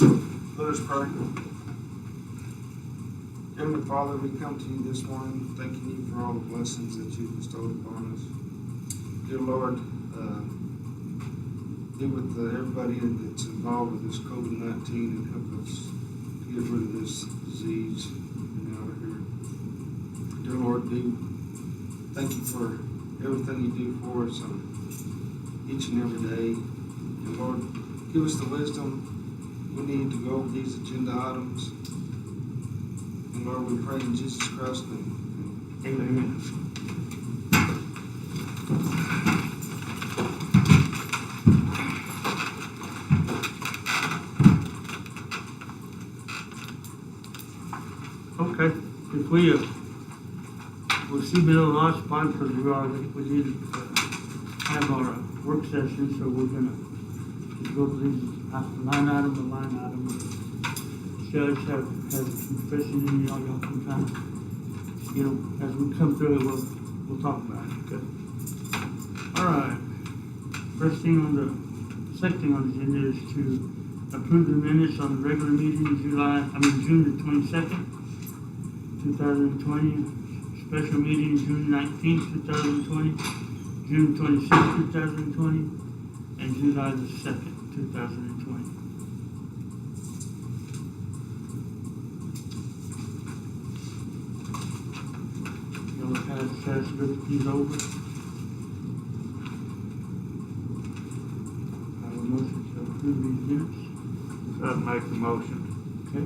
Let us pray. Heavenly Father, we come to you this morning thanking you for all the blessings that you've bestowed upon us. Dear Lord, be with everybody that's involved with this COVID-19 and help us get rid of this disease and out of here. Dear Lord, thank you for everything you do for us on each and every day. And Lord, give us the wisdom we need to go over these agenda items. And Lord, we pray in Jesus Christ's name. Amen. Okay, if we'll see Bill last time because we need to have our work session, so we're gonna go to these line item to line item. Judge has some questions in y'all can kind of, as we come through it, we'll talk about it. Okay. All right. Second thing on the agenda is to approve the minutes on the regular meeting June the 22nd, 2020. Special meeting June 19th, 2020. June 26th, 2020, and July the 2nd, 2020. Y'all have had a chance to look these over. I have a motion to approve these minutes. I'd make the motion. Okay.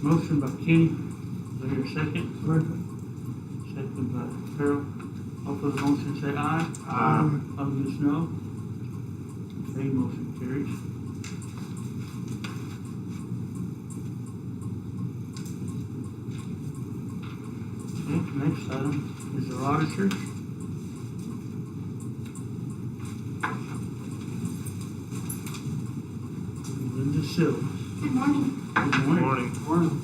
Motion by Kenny. Is there a second? Second by Harold. All for the motion say aye. Aye. Others no. Okay, motion carries. Okay, next item is the auditors. Linda Sills. Good morning. Good morning. Morning.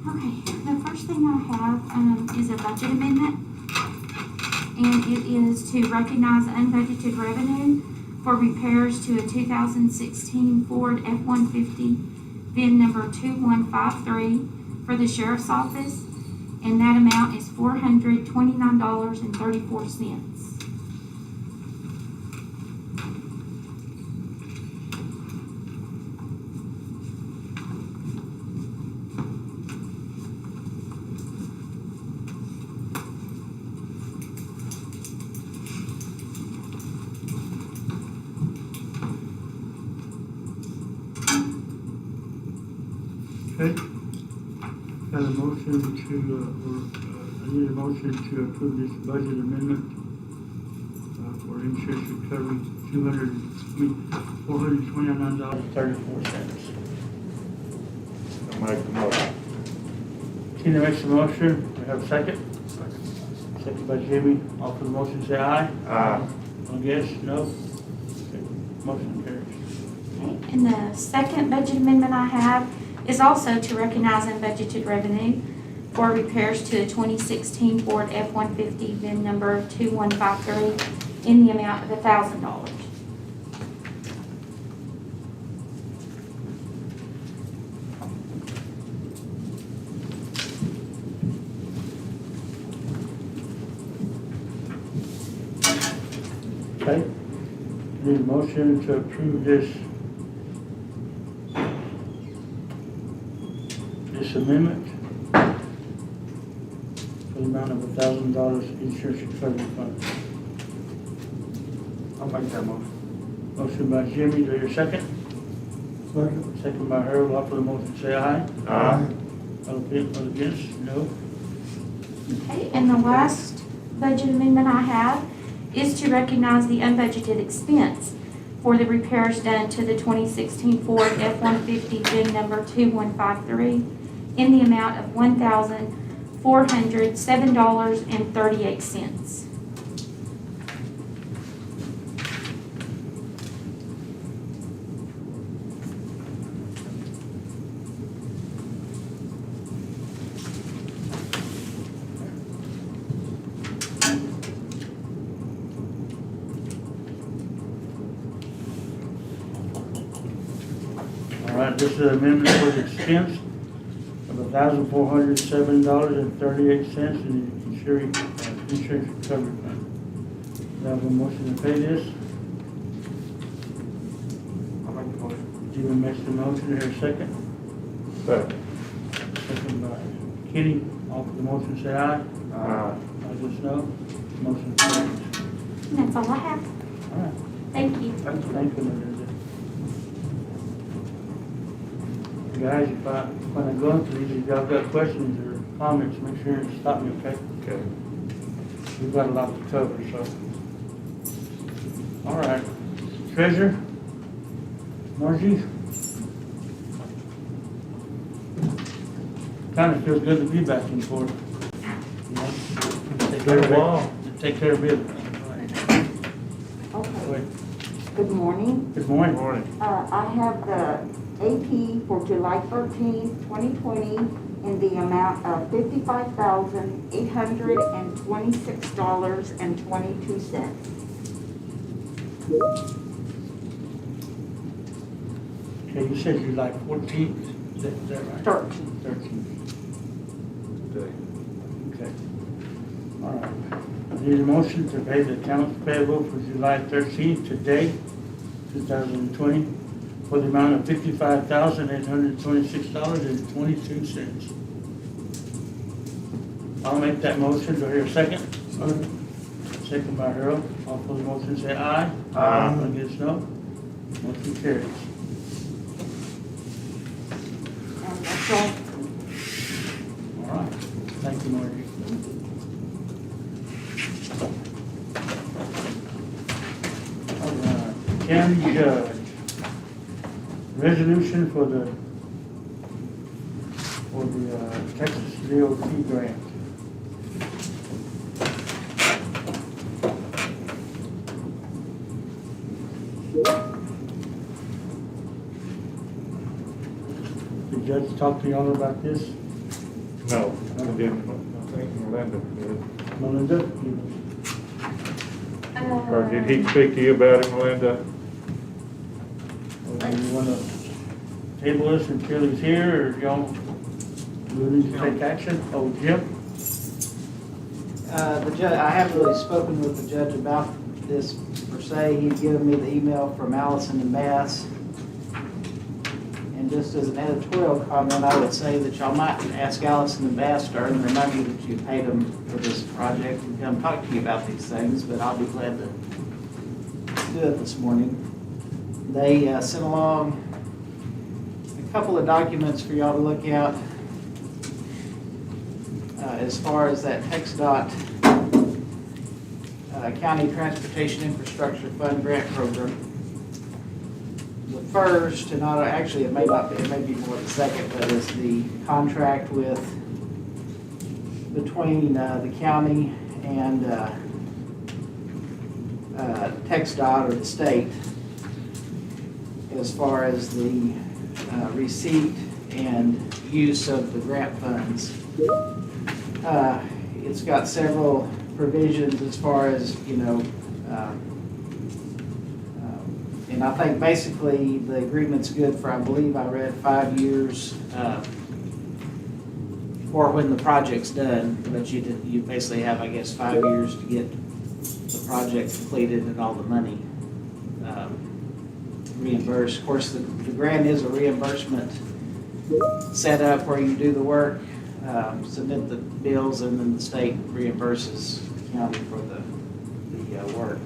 Okay, the first thing I have is a budget amendment, and it is to recognize unbudgeted revenue for repairs to a 2016 Ford F-150 VIN number 2153 for the Sheriff's Office, and that amount is $429.34. Okay. Got a motion to, I need a motion to approve this budget amendment for insurance recovery, $429.34. I'll make the motion. Tina makes the motion. We have a second? Second by Jimmy. All for the motion say aye. Aye. All yes, no? Okay. Motion carries. Okay, and the second budget amendment I have is also to recognize unbudgeted revenue for repairs to a 2016 Ford F-150 VIN number 2153 in the amount of $1,000. Okay. Need a motion to approve this amendment for the amount of $1,000 insurance recovery fund. I'll make that motion. Motion by Jimmy, do your second? Second. Second by Harold, all for the motion say aye. Aye. All against, no? Okay, and the last budget amendment I have is to recognize the unbudgeted expense for the repairs done to the 2016 Ford F-150 VIN number 2153 in the amount of $1,407.38. All right, this is an amendment for the expense of $1,407.38 in the insurance recovery fund. Do I have a motion to pay this? I'll make the motion. Stephen makes the motion, here a second. Second. Second by Kenny, all for the motion say aye. Aye. I just no, motion carries. And that's all I have. All right, Thank you. thank you, Melinda. Guys, if when I go through these, if y'all got questions or comments, make sure and stop me, okay? Okay. We've got a lot to cover, so. All right, treasurer, Margie? Kinda feels good to be back in court. You know, take care of business. Okay, good morning. Good Good morning. morning. I have the AP for July 13th, 2020 in the amount of $55,826.22. Okay, you said July 14th, is that right? 13th. 13th, Day. okay. All right. I need a motion to pay the accounts payable for July 13th today, 2020, for the amount of $55,826.22. I'll make that motion. Do I hear a second? Second by Harold. All for the motion say aye. Aye. Against no. Motion carries. And that's all. All right. Thank you, Margie. All right. County Judge. Resolution for the Texas DOT grant. Did the judge talk to y'all about this? No, I didn't. I think Melinda did. Melinda? Or did he speak to you about it, Melinda? Or do you want to table this until he's here, or y'all willing to take action? Oh, Jim? The judge, I haven't really spoken with the judge about this per se. He's given me the email from Allison and Bass. And just as an editorial comment, I would say that y'all might ask Allison and Bass to earn their money that you paid them for this project and come talk to you about these things, but I'll be glad to do it this morning. They sent along a couple of documents for y'all to look at. As far as that TxDOT County Transportation Infrastructure Fund grant program. The first, and actually it may not be, it may be more the second, but is the contract between the county and TxDOT or the state as far as the receipt and use of the grant funds. It's got several provisions as far as, and I think basically the agreement's good for, I believe I read 5 years or when the project's done, but you basically have, I guess, 5 years to get the project completed and all the money reimbursed. Of course, the grant is a reimbursement set up where you do the work, submit the bills, and then the state reimburses the county for the work.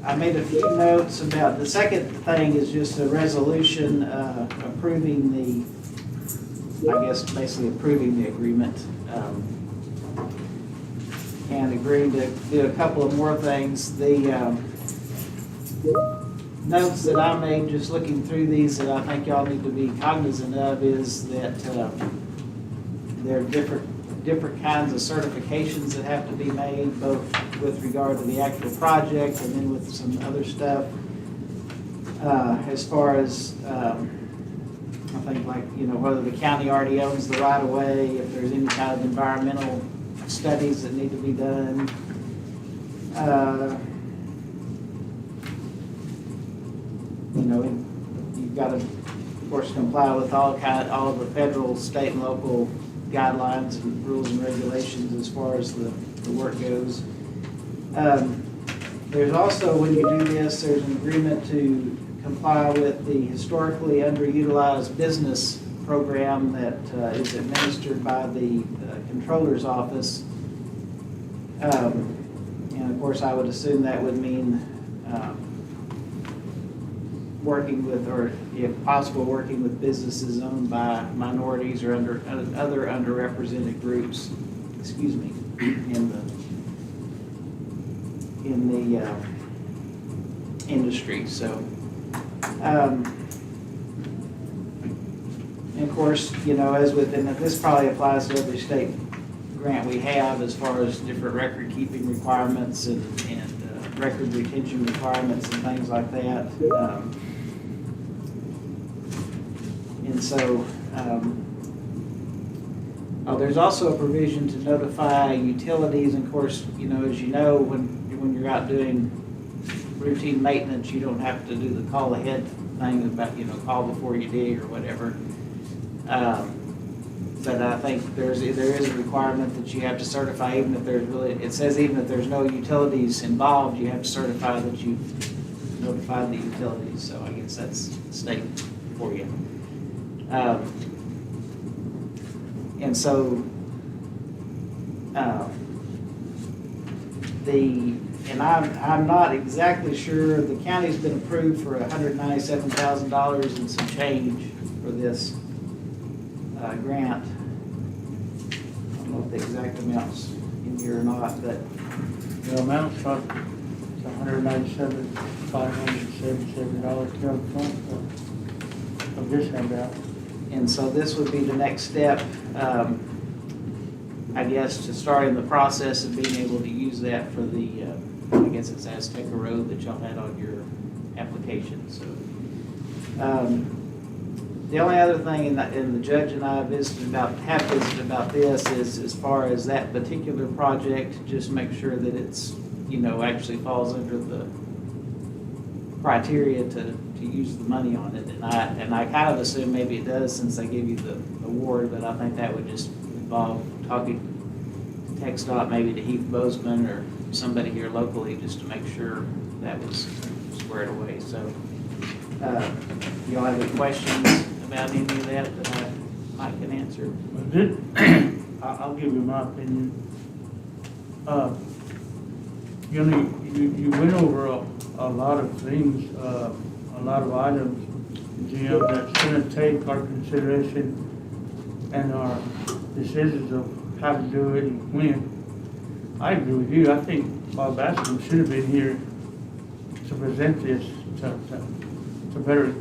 I made a few notes about, the second thing is just a resolution approving basically approving the agreement and agreeing to do a couple of more things. The notes that I made just looking through these that I think y'all need to be cognizant of is that there are different kinds of certifications that have to be made, both with regard to the actual project and then with some other stuff. As far as, I think whether the county already owns the right of way, if there's any kind of environmental studies that need to be done. you know, you've got to, of course, comply with all of the federal, state, and local guidelines and rules and regulations as far as the work goes. There's also, when you do this, there's an agreement to comply with the historically underutilized business program that is administered by the Controller's Office. And of course, I would assume that would mean working with, or if possible, working with businesses owned by minorities or other underrepresented groups, excuse me, in the industry. So, and of course, you know, as with, and this probably applies to every state grant we have as far as different record keeping requirements and record retention requirements and things like that. And so, there's also a provision to notify utilities. And of course, you know, as you know, when you're out doing routine maintenance, you don't have to do the call ahead thing about, you know, call before you dig or whatever. But I think there is a requirement that you have to certify, even if there's really, it says even if there's no utilities involved, you have to certify that you've notified the utilities. So I guess that's state for you. And so I'm not exactly sure, the county's been approved for $197,000 and some change for this grant. I don't know if the exact amount's in here or not, but The amount's not $197,577 to of this handout. and so this would be the next step, I guess, to starting the process of being able to use that for the, I guess it's Azteca Road that y'all had on your application. So, the only other thing, and the judge and I have visited about this, is as far as that particular project, just make sure that it's, you know, actually falls under the criteria to use the money on it. And I kind of assume maybe it does since they gave you the award, but I think that would just involve talking to TxDOT, maybe to Heath Bozeman or somebody here locally, just to make sure that was squared away. So, y'all have any questions about any of that I can answer? I'll give you my opinion. You know, you went over a lot of things, a lot of items, Jim, that's gonna take our consideration and our decisions of how to do it and when. I agree with you. I think Bob Bascom should have been here to present this, to better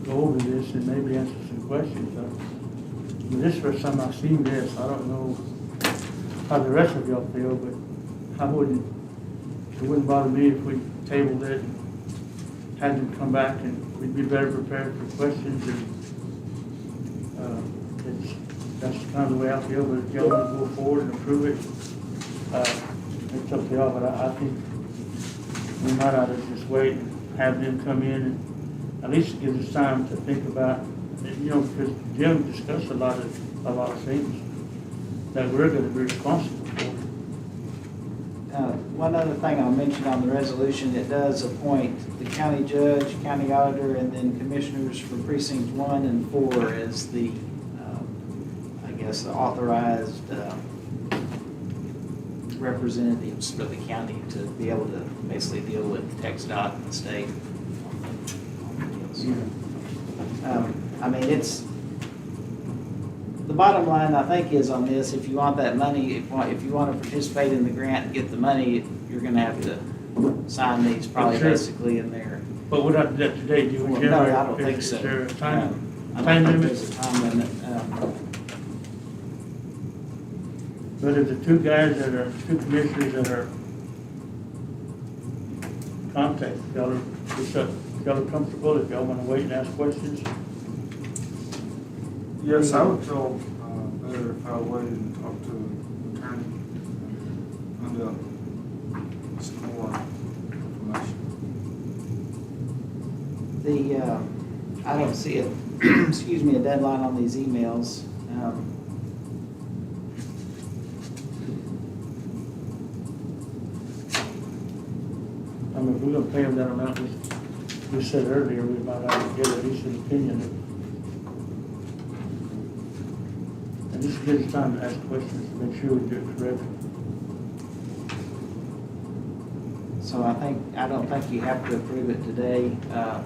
go over this and maybe answer some questions. This is the first time I've seen this. I don't know how the rest of y'all feel, but it wouldn't bother me if we tabled it and had them come back, and we'd be better prepared for questions. And that's kind of the way I feel. But if y'all want to go forward and approve it, it's up to y'all. But I think we might ought to just wait and have them come in, and at least it gives us time to think about, you know, because Jim discussed a lot of things that we're going to be responsible for. One other thing I'll mention on the resolution, it does appoint the county judge, county auditor, and then commissioners for precincts 1 and 4 as the, I guess, the authorized representatives for the county to be able to basically deal with TxDOT and the state on the deals. I mean, it's, the bottom line, I think, is on this, if you want that money, if you want to participate in the grant and get the money, you're going to have to sign these probably basically in there. But we're not do that today, do we? Well, no, I don't think so. Is there a time Time limit? There's a time limit. But if the two commissioners that are contacted, y'all are comfortable, if y'all want to wait and ask questions? Yes, I would feel better if I waited and talked to an attorney and some more information. I don't see it, excuse me, a deadline on these emails. I mean, if we're gonna pay them that amount, we said earlier, we might have to get at least an opinion. And this gives us time to ask questions to make sure we do it correctly. So I don't think you have to approve it today.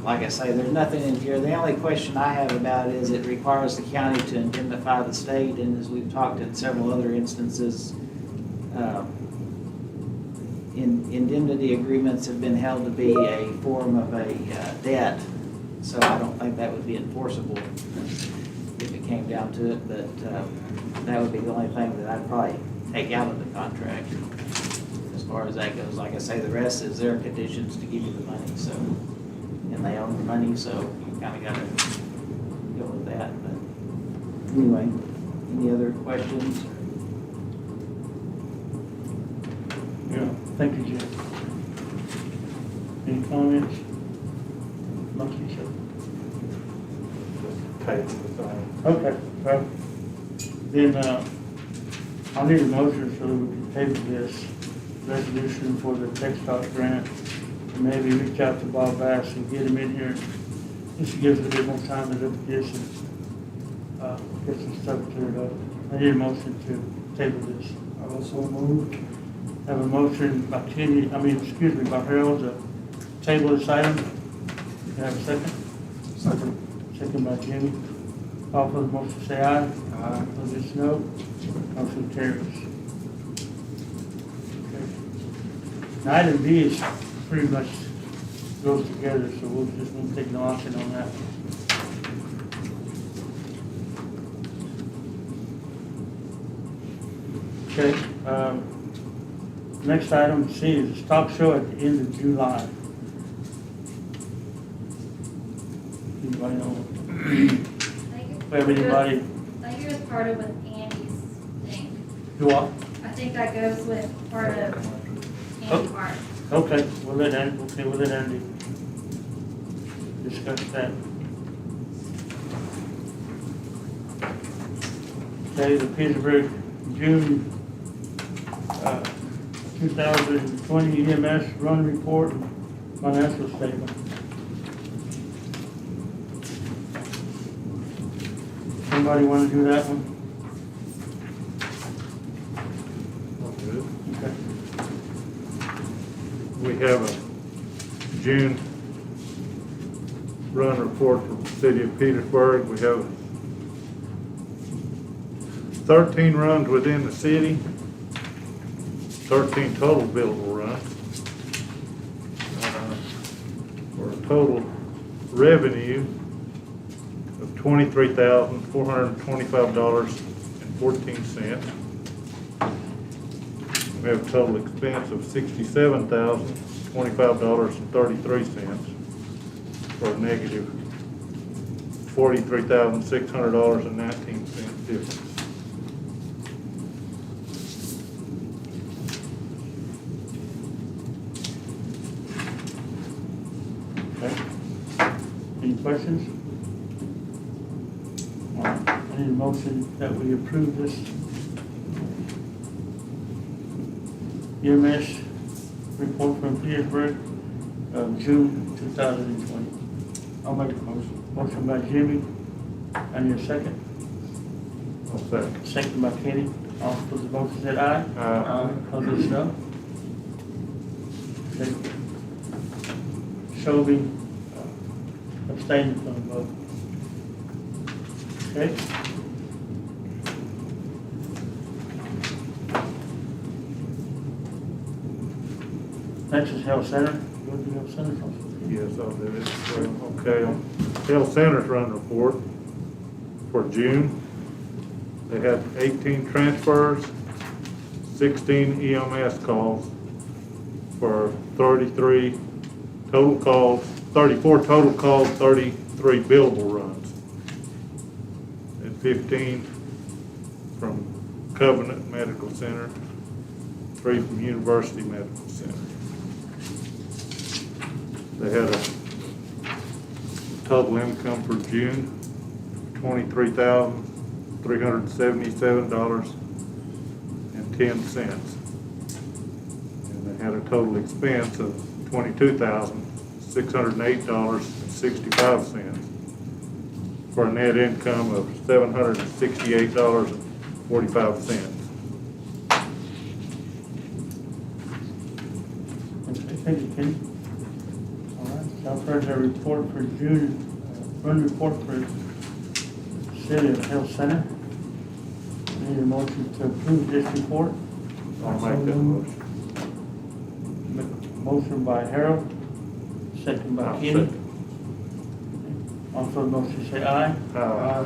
Like I say, there's nothing in here. The only question I have about it is it requires the county to indemnify the state, and as we've talked in several other instances, indemnity agreements have been held to be a form of a debt, so I don't think that would be enforceable if it came down to it, but that would be the only thing that I'd probably take out of the contract. As far as that goes, like I say, the rest is their conditions to give you the money, so, and they own the money, so you kinda gotta go with that, but anyway, any other questions? Yeah, thank you, Jim. Any comments? Monkey show. Table the thing. Okay, well, then, I'll need a motion so that we can table this resolution for the textile grant. And maybe reach out to Bob Bass and get him in here. This gives us a bit more time to look at this and, get some stuff cleared up. I need a motion to table this. I also move. Have a motion by by Harold to table this item. Can I have a second? Second. Second by Jimmy. All for the motion, say aye. Aye. Opposed, no. Motion carries. Okay. Now, item B is pretty much goes together, so we'll just won't take no action on that. Okay, next item C is a stock show at the end of July. Anybody know? Have anybody? I think it was part of with Andy's thing. Do what? I think that goes with part of Andy's part. Okay, we'll let Andy discuss that. Okay, the Petersburg June 2020 EMS run report and financial statement. Somebody want to do that one? Okay. We have a June run report from the city of Petersburg. We have 13 runs within the city, 13 total billable runs, for a total revenue of $23,425.14. We have a total expense of $67,025.33 for a negative $43,600.19 difference. Okay. Any questions? I need a motion that we approve this EMS report from Petersburg of June 2020. I'll make a motion. Motion by Jimmy. I need a second. I'll second. Second by Kenny. All for the motion said aye. Aye. Others no. Okay. Shelby abstaining from the vote. Okay. Next is Health Center. Go to the Health Center first. Yes, I'll do it. Okay, Hale Center's run report for June. They had 18 transfers, 16 EMS calls for 33 total calls, 34 total calls, 33 billable runs, and 15 from Covenant Medical Center, 3 from University Medical Center. They had a total income for June, $23,377.10. And they had a total expense of $22,608.65 for a net income of $768.45. Okay, thank you, Kenny. All right, now first our report for June, fund report for City of Hale Center. Need a motion to approve this report. I'll make that motion. Motion by Harold, second by I'll Kenny. second. On for the motion, say aye. Aye.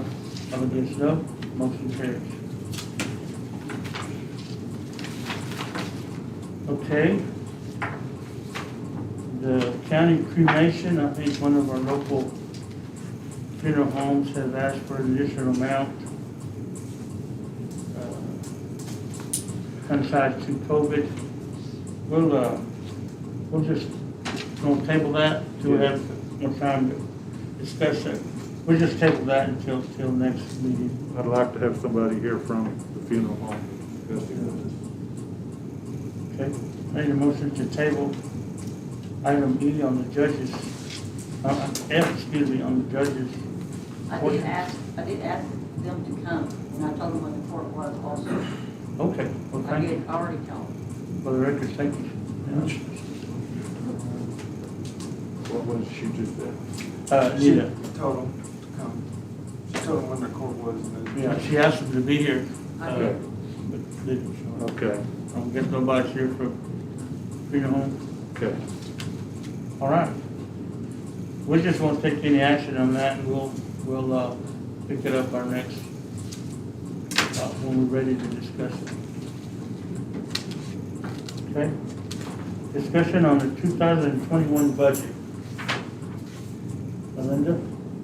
All against, no. Motion carries. Okay. The county cremation, I think one of our local funeral homes has asked for an additional amount considered to COVID. We'll just, gonna table that till we have more time to discuss it. We'll just table that until next meeting. I'd like to have somebody here from the funeral home. Okay, need a motion to table item E on the judges, F, excuse me, on the judges. I did ask them to come, and I told them what the court was also. Okay, well, I thank you. did already tell them. For the record, thank you. What was she just said? Nita, Told them to come. She told them when their court was. And then- yeah, she asked them to be here. I did. But they didn't show up. Okay, I don't guess nobody's here for funeral home. okay. All right. We just won't take any action on that, and we'll pick it up our next, when we're ready to discuss it. Okay? Discussion on the 2021 budget. Melinda?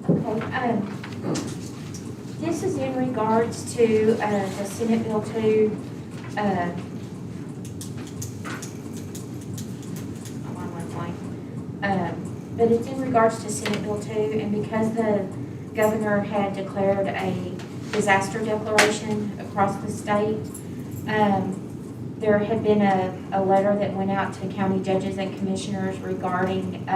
Okay, this is in regards to, the Senate Bill 2, but it's in regards to Senate Bill 2, and because the governor had declared a disaster declaration across the state, there had been a letter that went out to county judges and commissioners regarding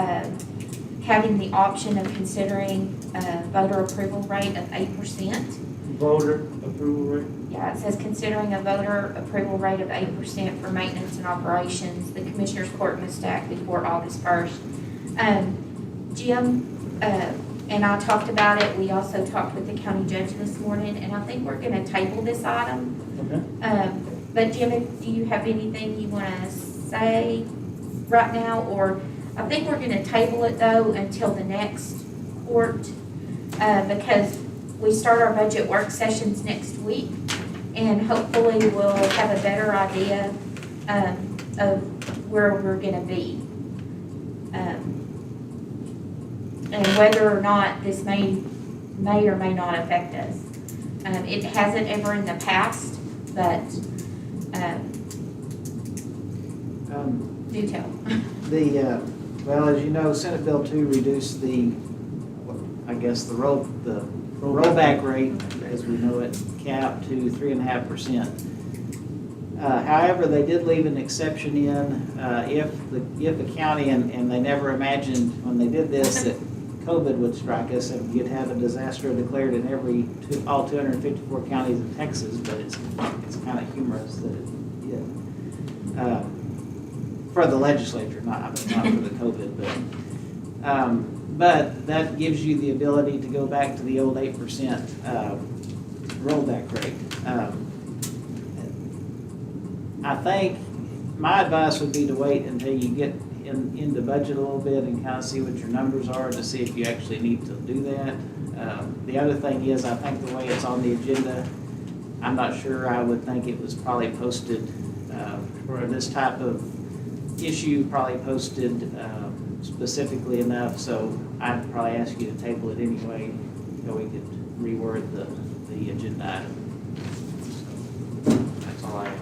having the option of considering a voter approval rate of 8%. Voter approval rate? Yeah, it says considering a voter approval rate of 8% for maintenance and operations. The Commissioners Court must act before August 1st. Jim and I talked about it. We also talked with the county judge this morning, and I think we're gonna table this item. Okay. But Jim, do you have anything you wanna say right now? Or I think we're gonna table it though until the next court, because we start our budget work sessions next week, and hopefully we'll have a better idea of where we're gonna be. And whether or not this may or may not affect us. It hasn't ever in the past, but do tell. Well, as you know, Senate Bill 2 reduced the rollback rate, as we know it, cap to 3.5%. However, they did leave an exception in, if the county, and they never imagined when they did this that COVID would strike us, and you'd have a disaster declared in all 254 counties in Texas, but it's kind of humorous that it did. For the legislature, not for the COVID, but that gives you the ability to go back to the old 8% rollback rate. I think my advice would be to wait until you get into budget a little bit and kind of see what your numbers are to see if you actually need to do that. The other thing is, I think the way it's on the agenda, I'm not sure, I would think it was probably posted, for this type of issue, probably posted specifically enough, so I'd probably ask you to table it anyway, so we could reword the agenda item. So, that's all I have.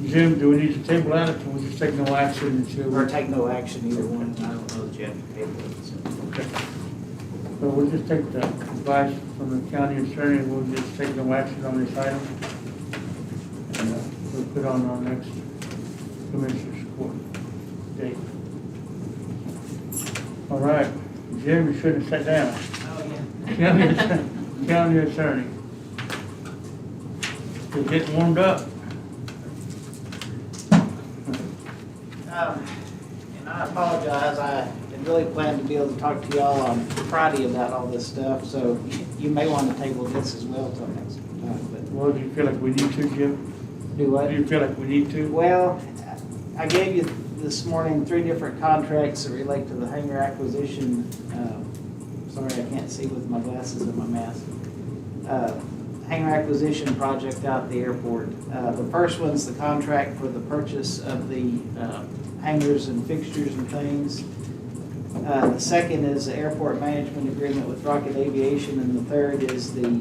Jim, do we need to table that, or can we just take no action until? Or take no action, either one, I don't know that you have to table it, so. Okay. So we'll just take the advice from the county attorney, and we'll just take no action on this item. And we'll put on our next commissioner's court date. All right, Jim, you should have sat down. County attorney. Just getting warmed up. And I apologize, I had really planned to be able to talk to y'all on Friday about all this stuff, so you may want to table this as well till next time, but Well, do you feel like we need to, Jim? do what? Do you feel like we need to? Well, I gave you this morning 3 different contracts that relate to the hangar acquisition. Sorry, I can't see with my glasses and my mask. Hangar acquisition project out at the airport. The first one's the contract for the purchase of the hangars and fixtures and things. The second is the airport management agreement with Rocket Aviation, and the third is the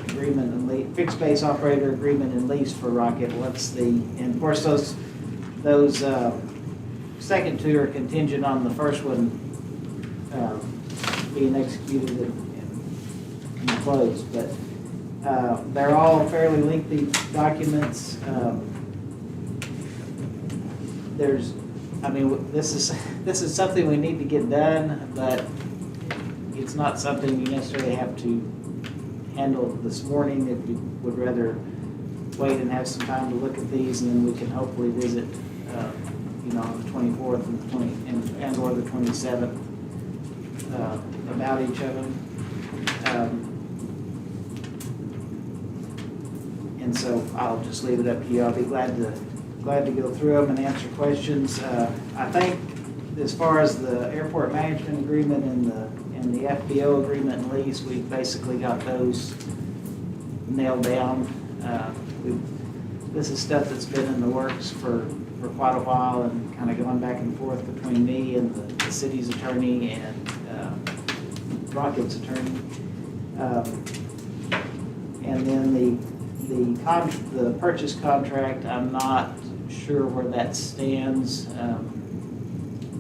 agreement and fixed base operator agreement and lease for Rocket. And of course, those second 2 are contingent on the first one being executed and closed, but they're all fairly lengthy documents. This is something we need to get done, but it's not something you necessarily have to handle this morning. If you would rather wait and have some time to look at these, and then we can hopefully visit, on the 24th and or the 27th about each of them. And so I'll just leave it up to you. I'll be glad to go through them and answer questions. I think as far as the airport management agreement and the FBO agreement and lease, we've basically got those nailed down. This is stuff that's been in the works for quite a while and kind of going back and forth between me and the city's attorney and Rocket's attorney. And then the purchase contract, I'm not sure where that stands.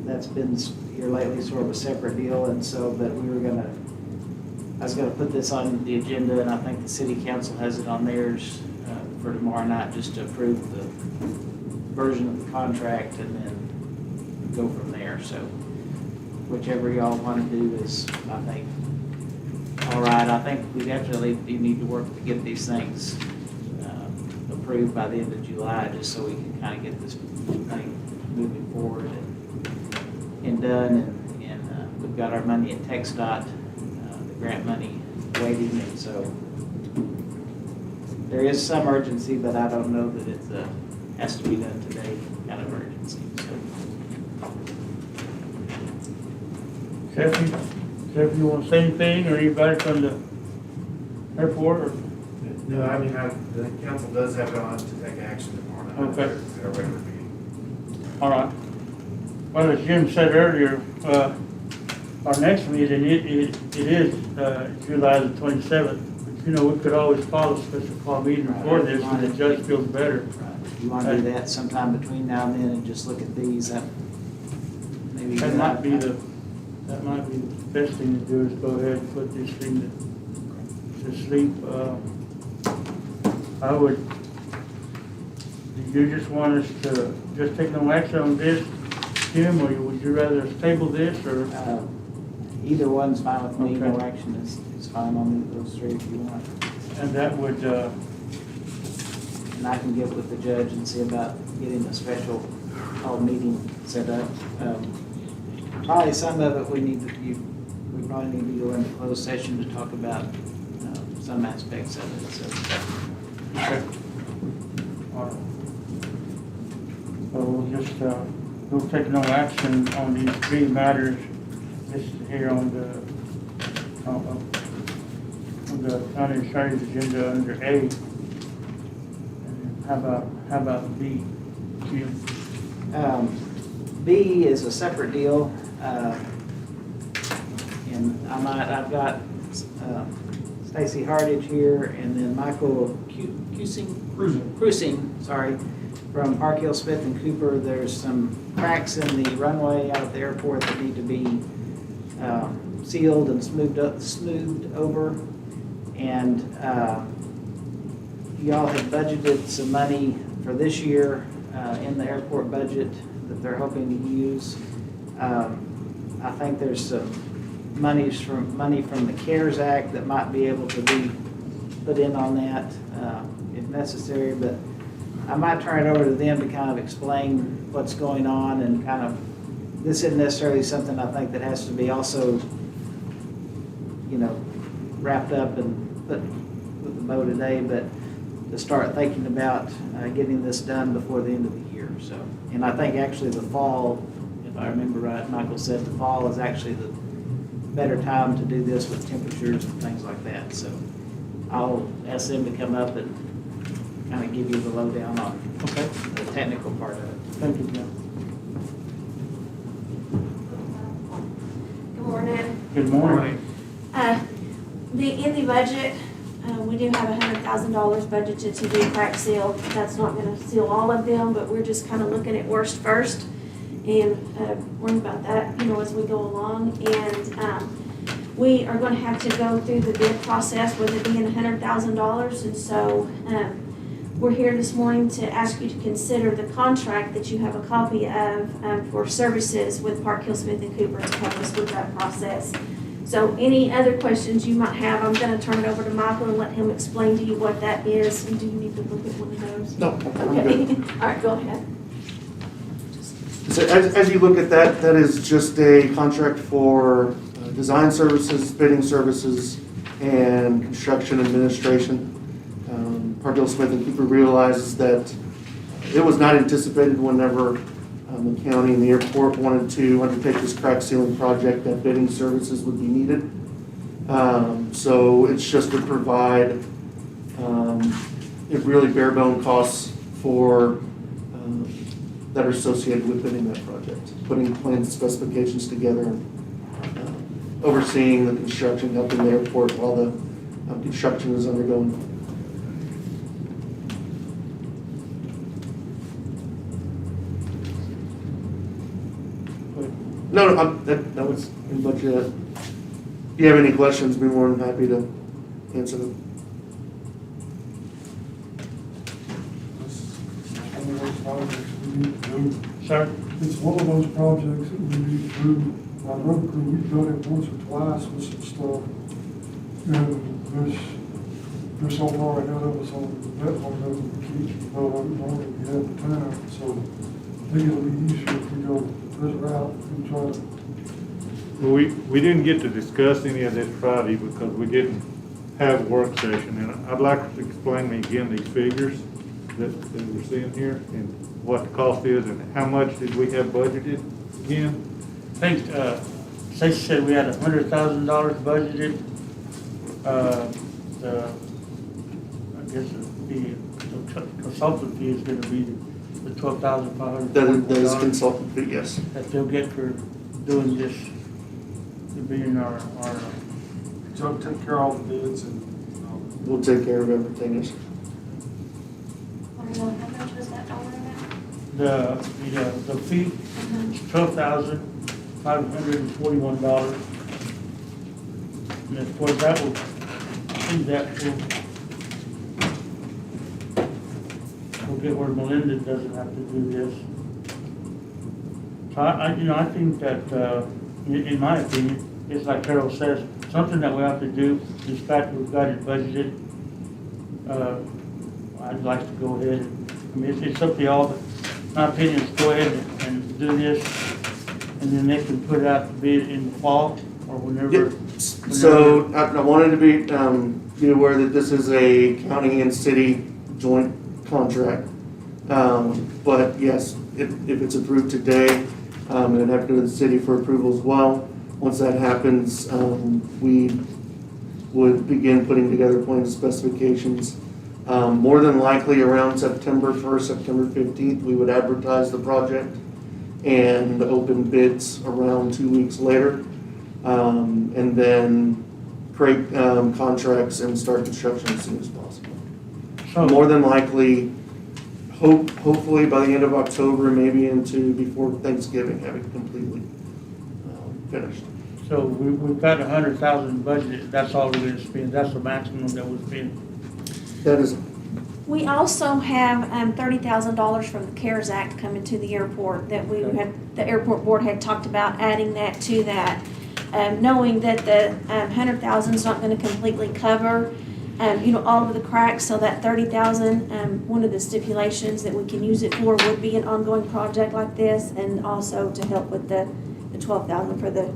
That's been here lately sort of a separate deal, and so, but I was gonna put this on the agenda, and I think the city council has it on theirs for tomorrow night, just to approve the version of the contract and then go from there. So whichever y'all want to do is, I think, all right. I think we definitely do need to work to get these things approved by the end of July, just so we can kind of get this thing moving forward and done. And we've got our money at TxDOT, the grant money waiting, and so there is some urgency, but I don't know that it has to be done today kind of urgency. So. Jeff, you want to say anything, or anybody from the airport? Or? No, the council does have it on to take action tomorrow night. Okay. At our regular meeting. All right. Well, as Jim said earlier, our next meeting, it is July the 27th. But, we could always call a special call meeting before this, and the judge feels better. Right. You want to do that sometime between now and then and just look at these? That might be the best thing to do, is go ahead and put this thing to sleep. Do you just want us to just take no action on this, Jim, or would you rather us table this, or? Either one's fine with me. Okay. No action is fine on those 3 if you want. And that would, And I can get with the judge and see about getting a special call meeting set up. Probably some of it we probably need to go into closed session to talk about some aspects of it. So. okay. All right. So we'll take no action on these 3 matters listed here on the county attorney's agenda under A. And how about B, Jim? B is a separate deal, and I've got Stacy Hardage here, and then Michael Cruising, from Park Hill, Smith and Cooper. There's some cracks in the runway out at the airport that need to be sealed and smoothed over. And y'all have budgeted some money for this year in the airport budget that they're hoping to use. I think there's some money from the CARES Act that might be able to be put in on that if necessary, but I might turn it over to them to kind of explain what's going on and kind of, this isn't necessarily something I think that has to be also, you know, wrapped up and put with the bow today, but to start thinking about getting this done before the end of the year. So, and I think actually the fall, if I remember right, Michael said the fall is actually the better time to do this with temperatures and things like that. So I'll ask them to come up and kind of give you the lowdown on the technical part of it. Thank you, John. Good morning. Good morning. In the budget, we do have $100,000 budgeted to do crack seal. That's not gonna seal all of them, but we're just kind of looking at worst first and worrying about that, you know, as we go along. And we are gonna have to go through the bid process with it being $100,000. And so we're here this morning to ask you to consider the contract that you have a copy of for services with Park Hill Smith and Cooper to help us with that process. So any other questions you might have, I'm gonna turn it over to Michael and let him explain to you what that is. And do you need to look at one of those? No, I'm Okay. good. All right, go ahead. So as you look at that, that is just a contract for design services, bidding services, and construction administration. Park Hill Smith and Cooper realizes that it was not anticipated whenever the county and the airport wanted to undertake this crack sealing project that bidding services would be needed. So it's just to provide it really bare bone costs for that are associated with bidding that project, putting plans and specifications together, and overseeing the construction, helping the airport while the construction is undergoing. No, that was pretty much it. If you have any questions, be more than happy to answer them. One of those projects we need to do. Sir? It's one of those projects that we need to do. My road crew, we've done it once or twice with some stuff. And there's so far ahead of us on that one that we keep, well, I don't think we have the time. So I think it'll be easier if we go this route and try to. Well, we didn't get to discuss any of this Friday because we didn't have a work session, and I'd like to explain to me again these figures that we're seeing here and what the cost is and how much did we have budgeted again? I think, Stacy said we had $100,000 budgeted. I guess the consultant fee is gonna be the $12,500. That is consultant fee, yes. That they'll get for doing this, to being our So take care of all the bids and, We'll take care of everything. Yes. How much was that dollar amount? the fee, $12,541. And of course, that will, I think that will get where Melinda doesn't have to do this. So I think that, in my opinion, it's like Carol says, something that we have to do, in fact, we've got it budgeted. I'd like to go ahead, I mean, it's up to y'all, but my opinion is go ahead and do this, and then they can put out the bid in the fall, or whenever. So I wanted to be aware that this is a county and city joint contract. But yes, if it's approved today, it'd have to go to the city for approval as well. Once that happens, we would begin putting together plans and specifications. More than likely around September 1st, September 15th, we would advertise the project and open bids around 2 weeks later. And then create contracts and start construction as soon as possible. So, More than likely, hopefully by the end of October, maybe into before Thanksgiving, have it completely finished. So we've got 100,000 budgeted, that's all we're gonna spend, that's the maximum that we'll spend. That is, We also have $30,000 from the CARES Act coming to the airport that we had, the airport board had talked about adding that to that. Knowing that the 100,000 is not gonna completely cover, all of the cracks, so that 30,000, one of the stipulations that we can use it for would be an ongoing project like this, and also to help with the 12,000 for the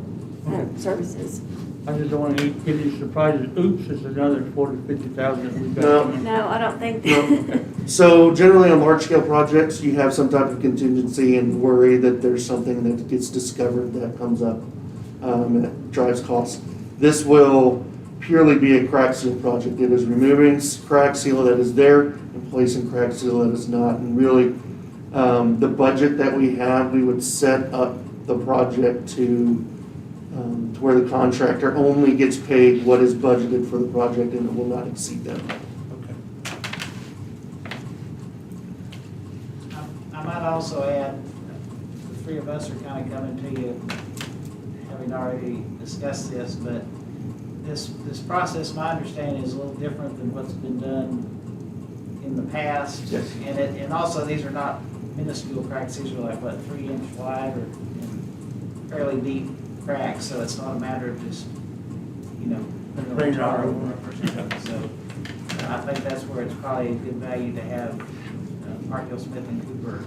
services. I just don't wanna get any surprises, oops, it's another 40, 50,000 that we've got No. coming. No, I don't think. No. So generally on large scale projects, you have some type of contingency and worry that there's something that gets discovered that comes up, and it drives costs. This will purely be a crack seal project. It is removing crack seal that is there and placing crack seal that is not. And really, the budget that we have, we would set up the project to where the contractor only gets paid what is budgeted for the project, and it will not exceed that. Okay. I might also add, the three of us are kind of coming to you, having already discussed this, but this process, my understanding, is a little different than what's been done in the past. Yes. And also, these are not minuscule cracks, these are like, what, 3 inch wide or and fairly deep cracks, so it's not a matter of just, putting a little tar over it or something. So I think that's where it's probably a good value to have Parkhill, Smith and Cooper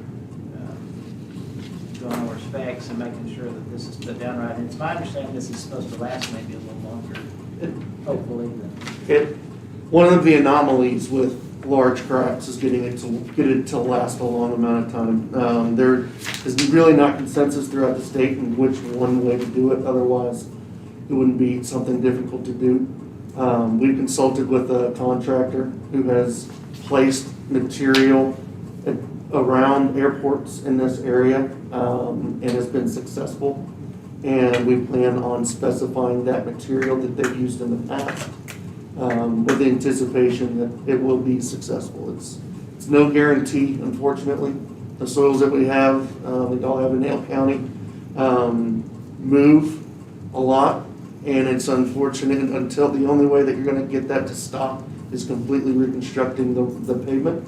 going over specs and making sure that this is put down right. And it's my understanding this is supposed to last maybe a little longer, hopefully. One of the anomalies with large cracks is getting it to last a long amount of time. There is really not consensus throughout the state in which one way to do it. Otherwise, it wouldn't be something difficult to do. We've consulted with a contractor who has placed material around airports in this area and has been successful. And we plan on specifying that material that they've used in the past with the anticipation that it will be successful. It's no guarantee, unfortunately. The soils that we have, we all have in Hale County, move a lot, and it's unfortunate until the only way that you're going to get that to stop is completely reconstructing the pavement.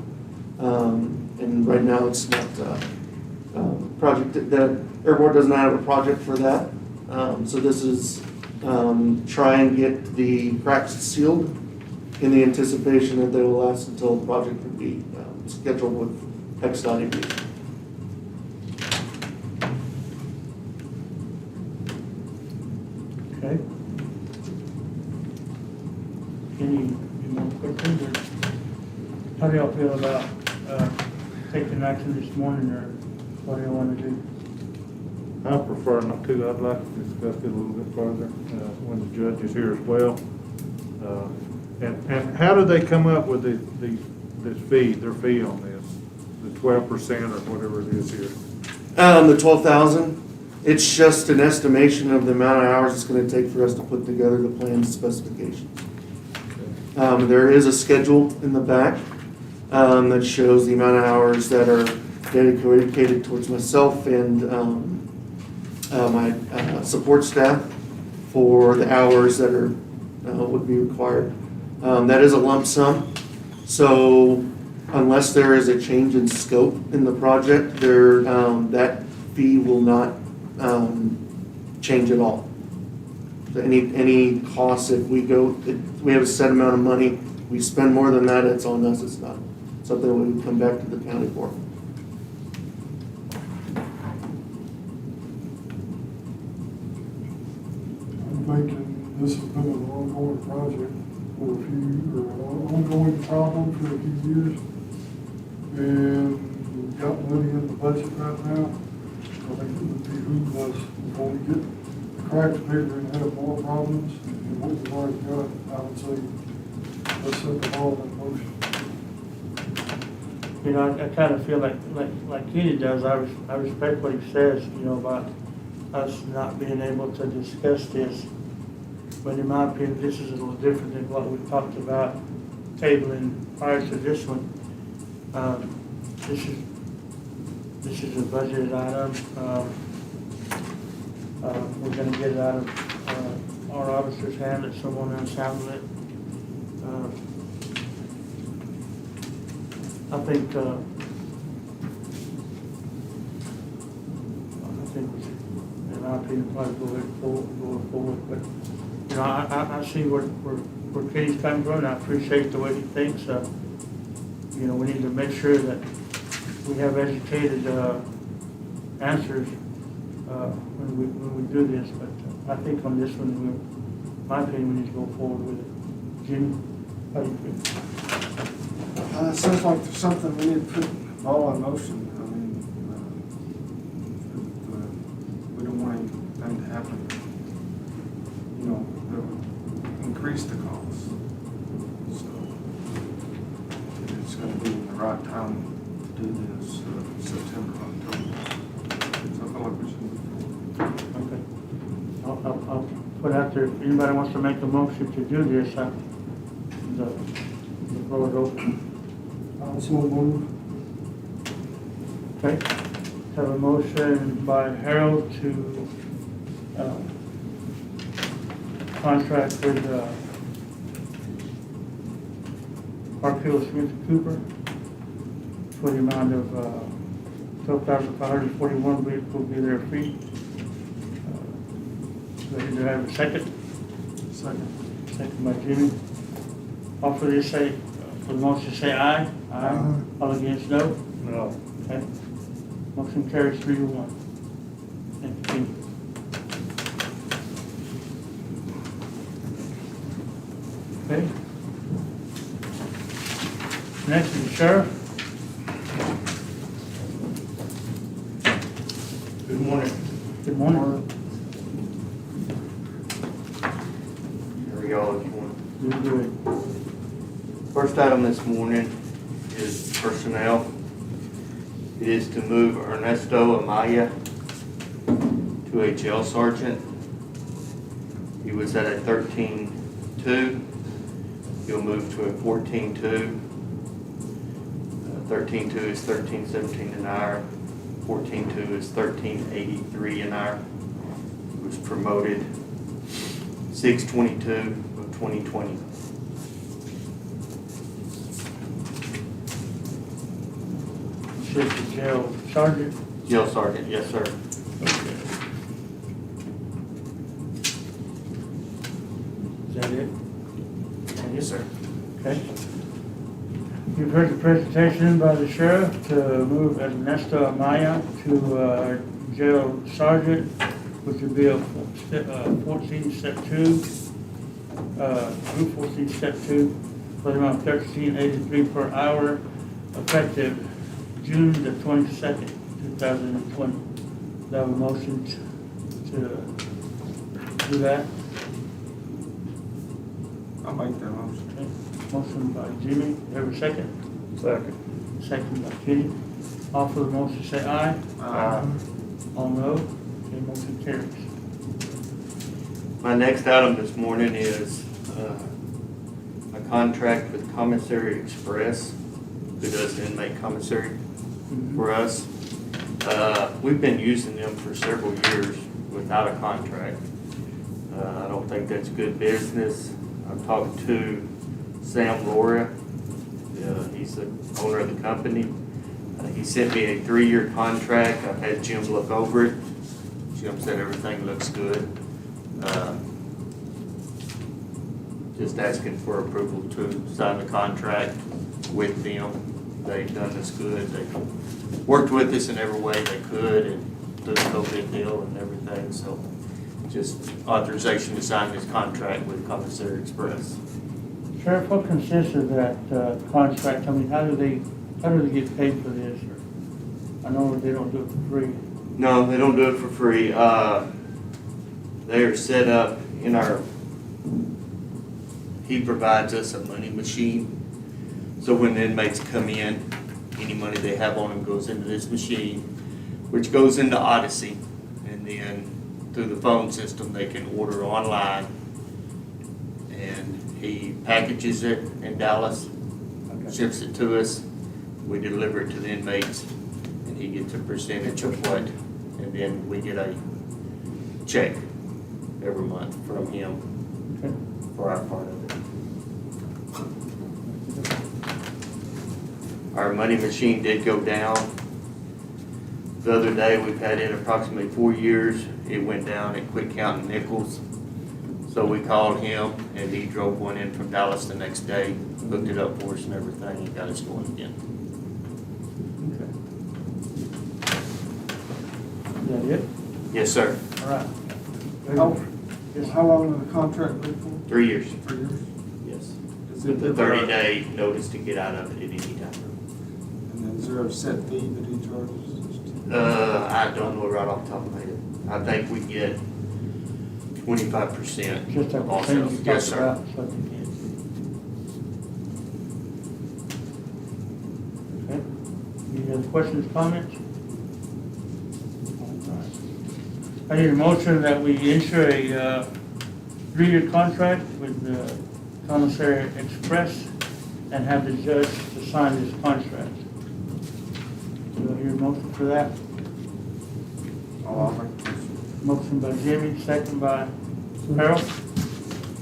And right now it's not project. The airport does not have a project for that. So this is try and get the cracks sealed in the anticipation that they will last until the project can be scheduled with XDOT. Okay. Any more questions, or how do y'all feel about taking action this morning, or what do you want to do? I prefer not to. I'd like to discuss it a little bit further when the judge is here as well. And how do they come up with this fee, their fee on this, the 12% or whatever it is here? The 12,000. It's just an estimation of the amount of hours it's going to take for us to put together the plan specifications. There is a schedule in the back that shows the amount of hours that are dedicated towards myself and my support staff for the hours that are would be required. That is a lump sum, so unless there is a change in scope in the project, that fee will not change at all. So any costs, if we have a set amount of money, we spend more than that, it's on us. It's not something we would come back to the county for. I'm thinking this has been an ongoing project for an ongoing problem for a few years. And we've got money in the budget right now. I think it would behoove us, before we get the cracks bigger and have more problems, and what we've already got, I would say, let's set the ball in motion. I kind of feel like Kenny does. I respect what he says, about us not being able to discuss this. But in my opinion, this is a little different than what we talked about tabling prior to this one. This is a budgeted item. We're gonna get it out of our officers have it, someone else handle it. I think we should, in my opinion, probably go forward, but, you know, I see where Kenny's coming from, and I appreciate the way he thinks. You know, we need to make sure that we have educated, answers, when we do this, but I think on this one, in my opinion, we need to go forward with it. Jimmy, how do you feel? It sounds like there's something we need to put all in motion. I mean, we don't want anything to happen, you know, that would increase the cost. So it's gonna be the right time to do this, September, October. So I feel like we should move forward. Okay. I'll put out there, if anybody wants to make a motion to do this, the floor is open. So move. Okay, have a motion by Harold to, contract with, Hale, Smith Cooper for the amount of, 12,541 will be their fee. Do I have a second? Second by Jimmy. All for this say, for the motion say aye. Aye. All against no? No. Okay. Motion carries 3-1. Thank you. Okay. Next is the sheriff. Good morning. Good morning. How are y'all this morning? You're good. First item this morning is personnel. It is to move Ernesto Amaya to a jail sergeant. He was at a 13-2. He'll move to a 14-2. 13-2 is $13.17 an hour. 14-2 is $13.83 an hour. He was promoted 6/22 of 2020. This is the jail sergeant. Jail sergeant, yes, sir. Okay. Is that it? Yes, sir. Okay. You've heard the presentation by the sheriff to move Ernesto Amaya to jail sergeant, which would be a 14 step 2, group 14 step 2, for the amount of $13.83 per hour, effective June the 22nd, 2020. Do I have a motion to do that? I'll make that motion. Okay. Motion by Jimmy, have a second? Second. Second by Kenny. All for the motion say aye. All no. Okay, motion carries. My next item this morning is a contract with Commissary Express, who does the inmate commissary for us. We've been using them for several years without a contract. I don't think that's good business. I've talked to Sam Laura. He's the owner of the company. He sent me a 3-year contract. I've had Jim look over it. Jim said everything looks good. Just asking for approval to sign the contract with them. They've done us good. They've worked with us in every way they could and through the COVID deal and everything. So just authorization to sign this contract with Commissary Express. Sheriff, what consists of that contract? I mean, how do they get paid for this? Or, I know they don't do it for free. No, they don't do it for free. They are set up in our, he provides us a money machine. So when the inmates come in, any money they have on them goes into this machine, which goes into Odyssey. And then through the phone system, they can order online. And he packages it in Dallas, ships it to us. We deliver it to the inmates, and he gets a percentage of what, and then we get a check. every month from him Okay. for our part of it. Our money machine did go down. The other day, we've had it approximately 4 years. It went down and quit counting nickels. So we called him and he drove one in from Dallas the next day, hooked it up for us and everything, and got us going again. Okay. Is that it? Yes, sir. All right. How long will the contract be for? 3 years. 3 years? Yes. Is With the it, 30-day notice to get out of it at any time. and then is there a set fee that he charges? I don't know right off the top of my head. I think we get 25% Just that off thing sales. you Yes, talked sir. about, so. Okay. Any other questions, comments? All right. I need a motion that we enter a 3-year contract with Commissary Express and have the judge to sign this contract. Do I hear a motion for that? I'll make this. Motion by Jimmy, second by Harold.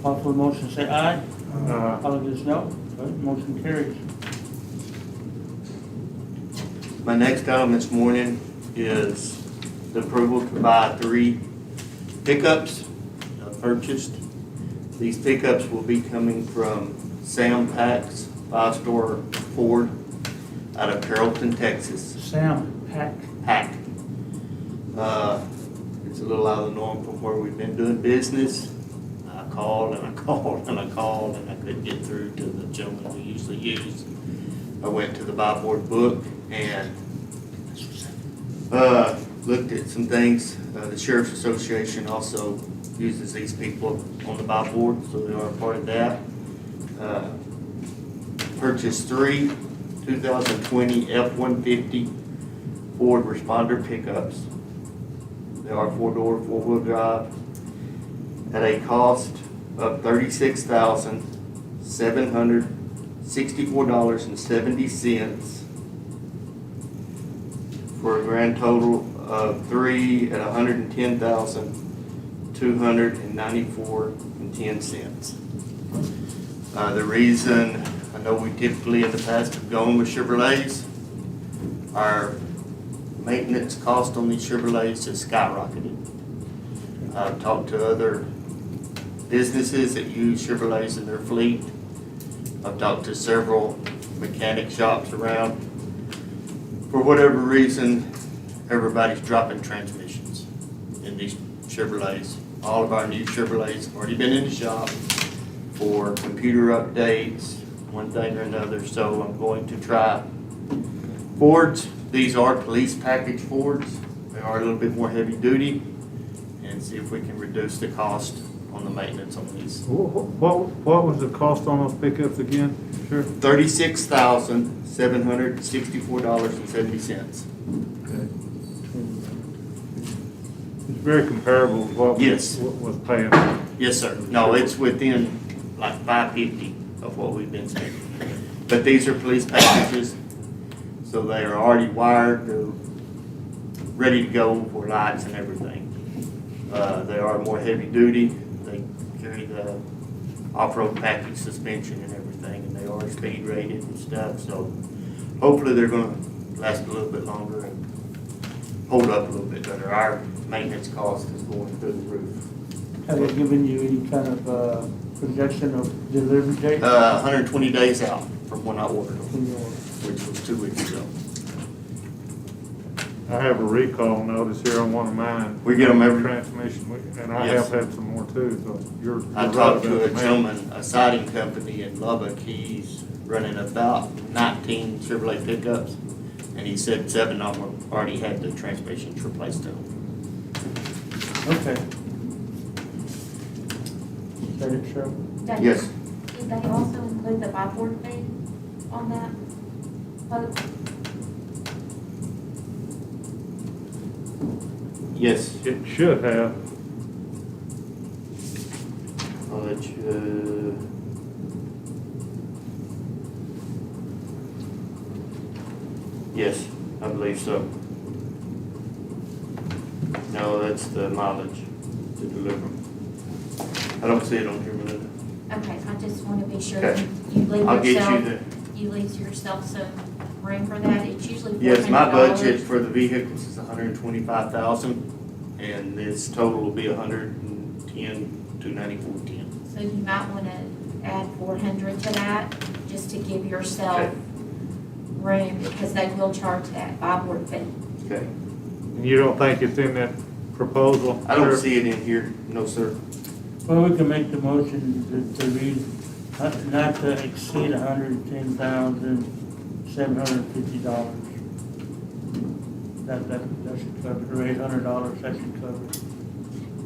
All for the motion, say aye. All against, no. Okay, motion carries. My next item this morning is the approval to buy 3 pickups purchased. These pickups will be coming from Sam Pack's 5-store Ford out of Carrollton, Texas. Sam Pack. Pack. It's a little out of the norm from where we've been doing business. I called and I called and I called and I couldn't get through to the gentleman we usually use. I went to the buy board book and looked at some things. The Sheriff's Association also uses these people on the buy board, so they are a part of that. Purchased 3 2020 F-150 Ford Responder pickups. They are 4-door, 4-wheel drive at a cost of $36,764.70 for a grand total of 3 at $110,294.10. The reason, I know we typically in the past have gone with Chevrolets. Our maintenance cost on these Chevrolets has skyrocketed. I've talked to other businesses that use Chevrolets in their fleet. I've talked to several mechanic shops around. For whatever reason, everybody's dropping transmissions in these Chevrolets. All of our new Chevrolets have already been in the shop for computer updates, one thing or another, so I'm going to try Fords. These are police package Fords. They are a little bit more heavy duty, and see if we can reduce the cost on the maintenance on these. What was the cost on those pickups again? Sure. $36,764.70. It's very comparable with what Yes. what was paying. Yes, sir. No, it's within like $550 of what we've been spending. But these are police packages, so they are already wired, they're ready to go for lights and everything. They are more heavy duty. They carry the off-road package suspension and everything, and they are speed rated and stuff, so hopefully they're gonna last a little bit longer and hold up a little bit better. Our maintenance cost is going through the roof. Have they given you any kind of projection of delivery date? 120 days out from when I ordered them, When you order? which was 2 weeks ago. I have a recall notice here on one of mine. We get 'em every- Transmission, and I Yes. have had some more too, so you're I right talked to about a the gentleman, a siding company in Lubbock, he's running about 19 Chevrolet pickups, and he said 7 of them already had the transmissions replaced in them. Okay. Is that it, Cheryl? Yes, Did they also include the buy board fee on that? yes. It should have. I'll let you, yes, I believe so. No, that's the mileage to deliver. I don't see it on here, Melinda. Okay, I just want to be sure Okay. you leave I'll get yourself, you you leave yourself some room for that. It's usually $400. Yes, my budget for the vehicles is 125,000, and this total will be 110, 294.10. So you might want to add 400 to that, just to give yourself Okay. room, because they will charge that buy board fee. Okay. And you don't think it's in that proposal? I don't sir? see it in here, no, sir. Well, we can make the motion to read, not to exceed $110,750. That should cover it, or $800, that should cover it.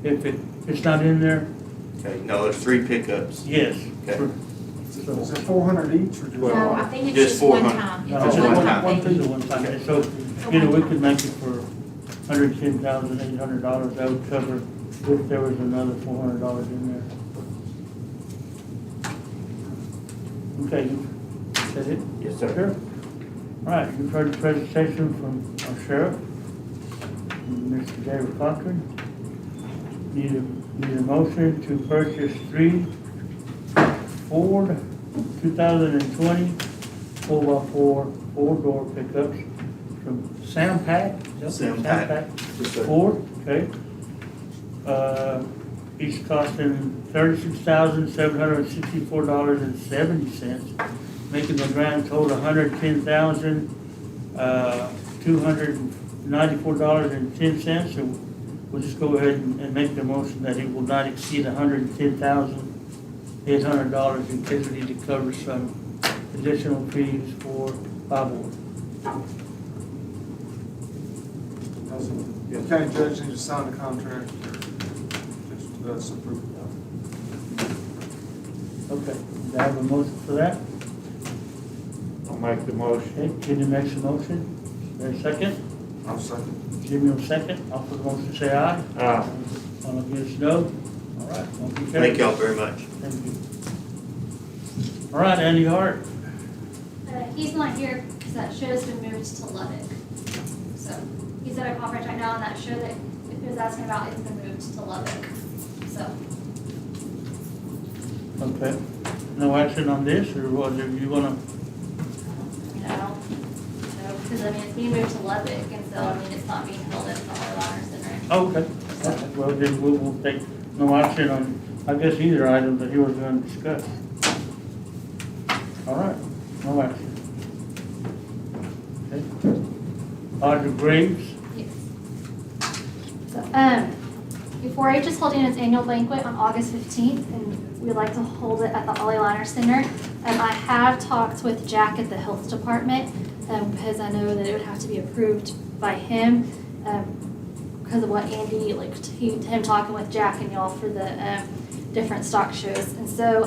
If it's not in there, Okay, no, there's 3 pickups. yes. Okay. So- Is it 400 each or just? Well, No, I think it's just just one 400. time. No, It's Just a one one-time time. It's fee. a one-time, so, you know, we could make it for $110,800, that would cover if there was another $400 in there. Okay, you said it? Yes, sir. Sure. All right, you've heard the presentation from our sheriff, Mr. David Cochran. Need a motion to purchase 3 Ford 2020 4x4 4-door pickups from Sam Pack. Sam Pack. Yes, sir. Ford, okay. Each costing $36,764.70, making the grand total $110,294.10. So we'll just go ahead and make the motion that it will not exceed $110,800 in case we need to cover some additional fees for buy board. The county judge needs to sign the contract, or just approve it. Okay, do I have a motion for that? I'll make the motion. Okay, Kenny makes a motion. There a second? I'll second. Jimmy will second. All for the motion, say aye. Aye. All against, no. All right, motion carries. Thank y'all very much. Thank you. All right, Andy Hart. He's not here because that show's been moved to Lubbock. So he's at a conference right now, and that show that he was asking about has been moved to Lubbock. So Okay. No action on this, or what, do you wanna, because it's being moved to Lubbock, and so it's not being held at the Hale Center. oh, okay. Okay, well, then we'll take no action on, I guess, either item that he was gonna discuss. All right, no action. Okay. Audrey Graves. Yes. So, 4-H is holding its annual banquet on August 15th, and we'd like to hold it at the Hale Center. I have talked with Jack at the health department, because I know that it would have to be approved by him, because of what Andy, him talking with Jack and y'all for the different stock shows. And so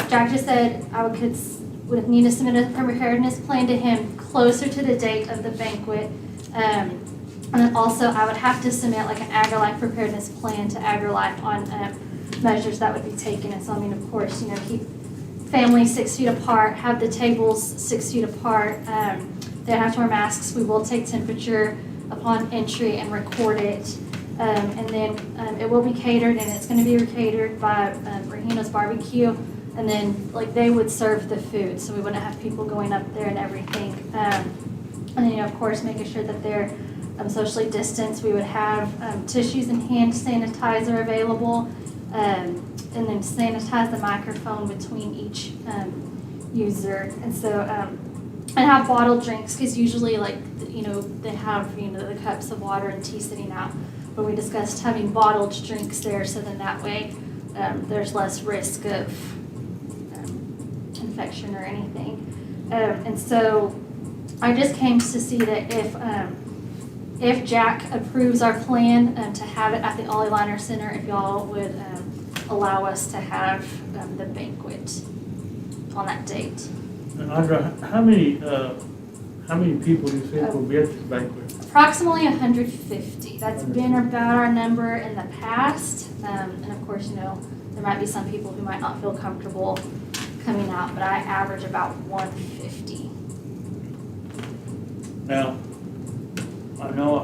Jack just said I would need to submit a preparedness plan to him closer to the date of the banquet. And then also I would have to submit like an AgriLife preparedness plan to AgriLife on measures that would be taken. And so, I mean, of course, keep families 6 feet apart, have the tables 6 feet apart. They have to wear masks. We will take temperature upon entry and record it. And then it will be catered, and it's going to be catered by Rahina's Barbecue. And then, they would serve the food, so we wouldn't have people going up there and everything. And then, of course, making sure that they're socially distanced. We would have tissues and hand sanitizer available, and then sanitize the microphone between each user. And so, and have bottled drinks, because usually, they have, the cups of water and tea sitting out. But we discussed having bottled drinks there, so then that way there's less risk of infection or anything. And so I just came to see that if Jack approves our plan to have it at the Hale Center, if y'all would allow us to have the banquet on that date. Audra, how many people do you think will be at this banquet? Approximately 150. That's been about our number in the past. And of course, there might be some people who might not feel comfortable coming out, but I average about 150. Now, I know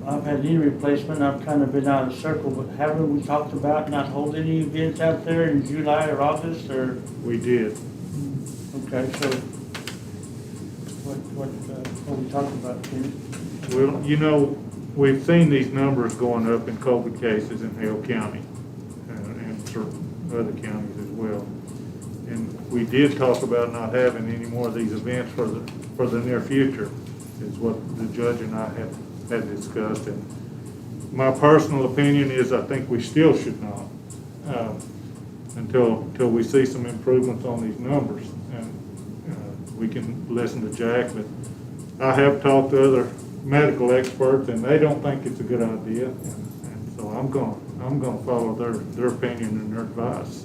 I've had knee replacement, I've kind of been out of circle, but haven't we talked about not holding any events out there in July or August, or? We did. Okay, so what we talking about, Kenny? Well, you know, we've seen these numbers going up in COVID cases in Hale County and certain other counties as well. And we did talk about not having any more of these events for the near future, is what the judge and I had discussed. And my personal opinion is I think we still should not, until we see some improvements on these numbers. And we can listen to Jack, but I have talked to other medical experts, and they don't think it's a good idea. And so I'm gonna follow their opinion and their advice.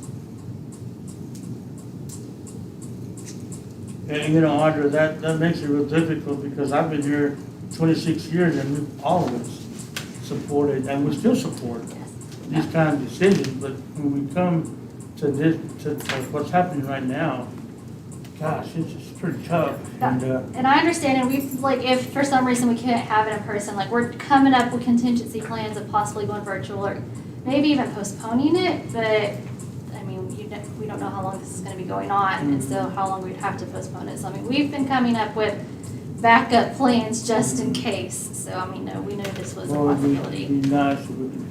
And, you know, Audra, that makes it real difficult, because I've been here 26 years, and we've always supported, and we still support these kind of decisions, but when we come to this, to what's happening right now, gosh, it's just pretty tough. And I understand, and we've, like, if for some reason we can't have it in person, like, we're coming up with contingency plans of possibly going virtual, or maybe even postponing it, but, I mean, we don't know how long this is gonna be going on, and so how long we'd have to postpone it. So, I mean, we've been coming up with backup plans just in case, so, I mean, no, we knew this was a Well, possibility. it'd be nice if we could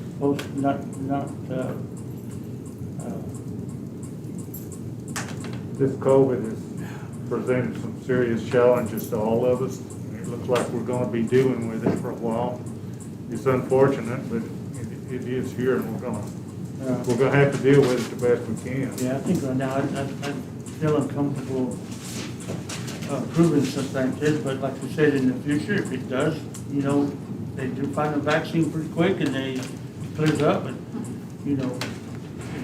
This COVID has presented some serious challenges to all of us. It looks like we're gonna be dealing with it for a while. It's unfortunate, but it is here, and we're gonna have to deal with it the best we can. yeah, I think right now, I feel uncomfortable proving something like this, but like you said, in the future, if it does, you know, they do find a vaccine pretty quick and they clears up, and, you know,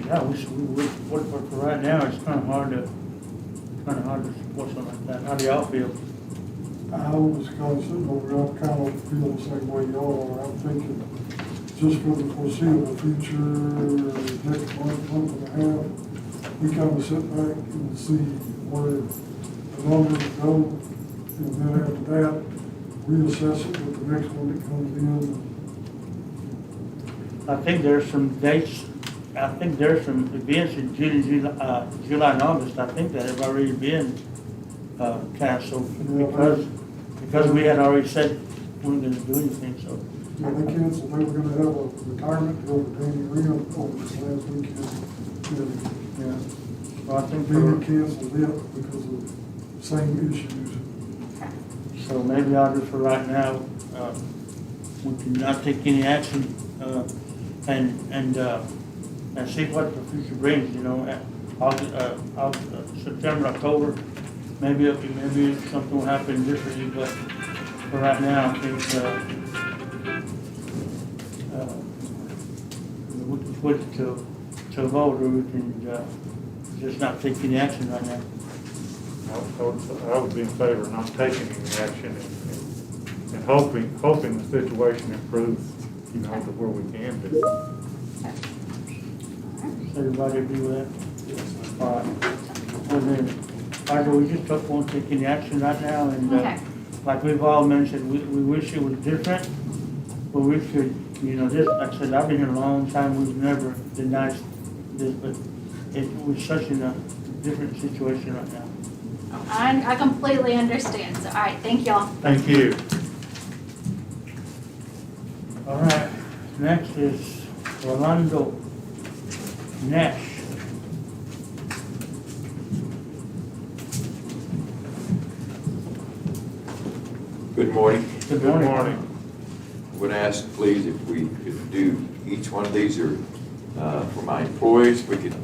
yeah, we support, but for right now, it's kind of hard to support something like that. How do y'all feel? I was kind of sitting over there, I kind of feel the same way y'all are. I'm thinking, just for the foreseeable future, next month and a half, we kind of sit back and see where the numbers go, and then after that, reassess it with the next one that comes in. I think there's some dates, I think there's some events in July and August, I think that have already been canceled, because we had already said we weren't gonna do anything, so. Yeah, they canceled, they were gonna have a retirement deal with Danny Rim over this last weekend. Yeah. Well, I think Danny canceled it because of same issues. so maybe I'll just for right now, we can not take any action, and see what the future brings, you know, September, October, maybe something will happen differently, but for right now, I think, we can put it to a vote, or we can, just not take any action right now. I would be in favor of not taking any action and hoping the situation improves, you know, to where we can do. Does everybody agree with that? All right. Well then, Audra, we just won't take any action right now, and, Okay. like we've all mentioned, we wish it was different, but we should, you know, this, like I said, I've been here a long time, we've never denied this, but we're such in a different situation right now. I completely understand, so, all right, thank y'all. Thank you. All right, next is Rolando Nash. Good morning. Good morning. Would ask, please, if we could do each one of these, or for my employees, we could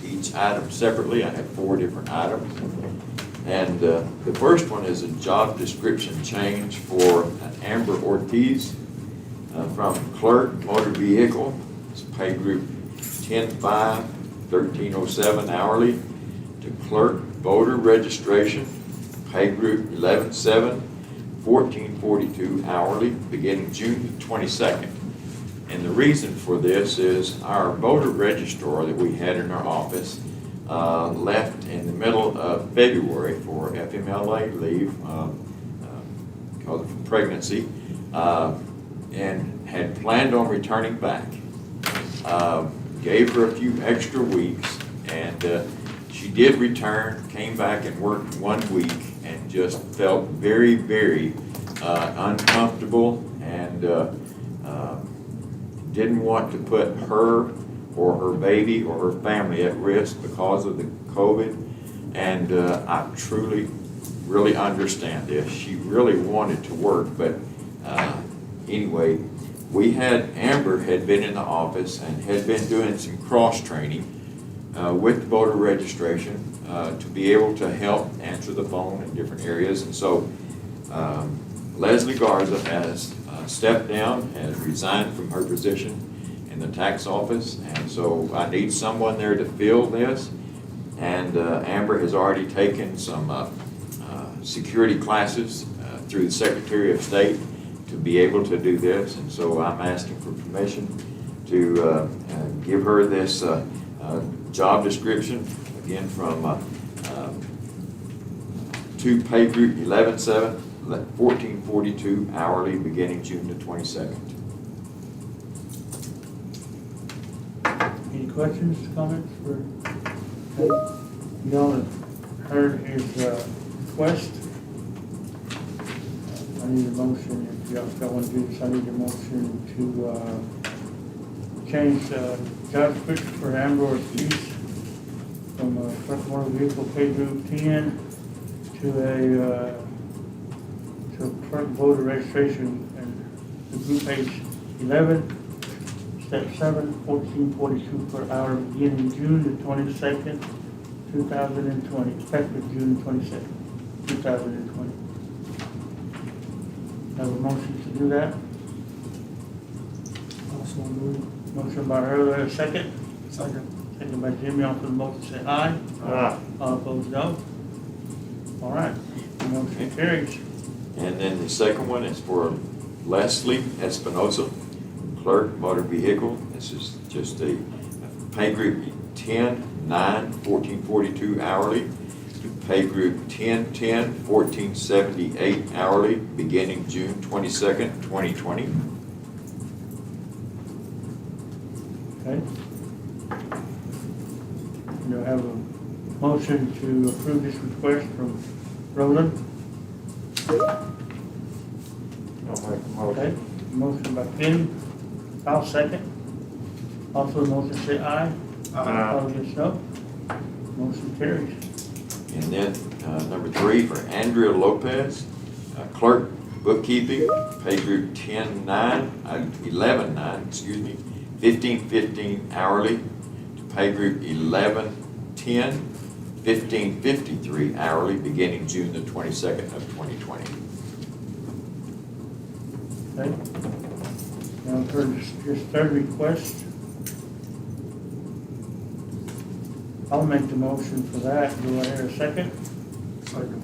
each item separately. I have 4 different items. And the first one is a job description change for Amber Ortiz from clerk motor vehicle. It's pay group 10-5, 1307 hourly, to clerk voter registration, pay group 11-7, 1442 hourly, beginning June 22nd. And the reason for this is our voter registrar that we had in our office left in the middle of February for FMLA leave because of pregnancy. and had planned on returning back. Gave her a few extra weeks, and she did return, came back and worked 1 week, and just felt very, very uncomfortable, and didn't want to put her or her baby or her family at risk because of the COVID. And I truly, really understand this. She really wanted to work, but anyway, Amber had been in the office and had been doing some cross-training with voter registration to be able to help answer the phone in different areas. And so Leslie Garza has stepped down, has resigned from her position in the tax office, and so I need someone there to fill this. And Amber has already taken some security classes through the Secretary of State to be able to do this, and so I'm asking for permission to give her this job description, again from 2 pay group 11-7, 1442 hourly, beginning June the 22nd. Any questions, comments for, y'all have heard his request? I need a motion, if y'all want to do this, I need a motion to change job description for Amber Ortiz from truck motor vehicle pay group 10 to a truck voter registration and the group page 11, step 7, 1442 per hour, beginning June the 22nd, 2020, effective June 22nd, 2020. Have a motion to do that? Also move. Motion by Earl, a second? Second. Second by Jimmy, on for the motion, say aye. Aye. All opposed, no. All right, the motion carries. And then the second one is for Leslie Espinosa, clerk, motor vehicle. This is just a pay group 10-9, 1442 hourly, to pay group 10-10, 1478 hourly, beginning June 22nd, 2020. Okay. Do I have a motion to approve this request from Roland? I'll make a Okay, motion. motion by Kenny, I'll second. Also, the motion say aye. All against no. Motion carries. And then number 3 for Andrea Lopez, clerk, bookkeeping, pay group 11-9, 1515 hourly, to pay group 11-10, 1553 hourly, beginning June the 22nd of 2020. Okay. Now, for his third request, I'll make the motion for that. Do I hear a second? Second.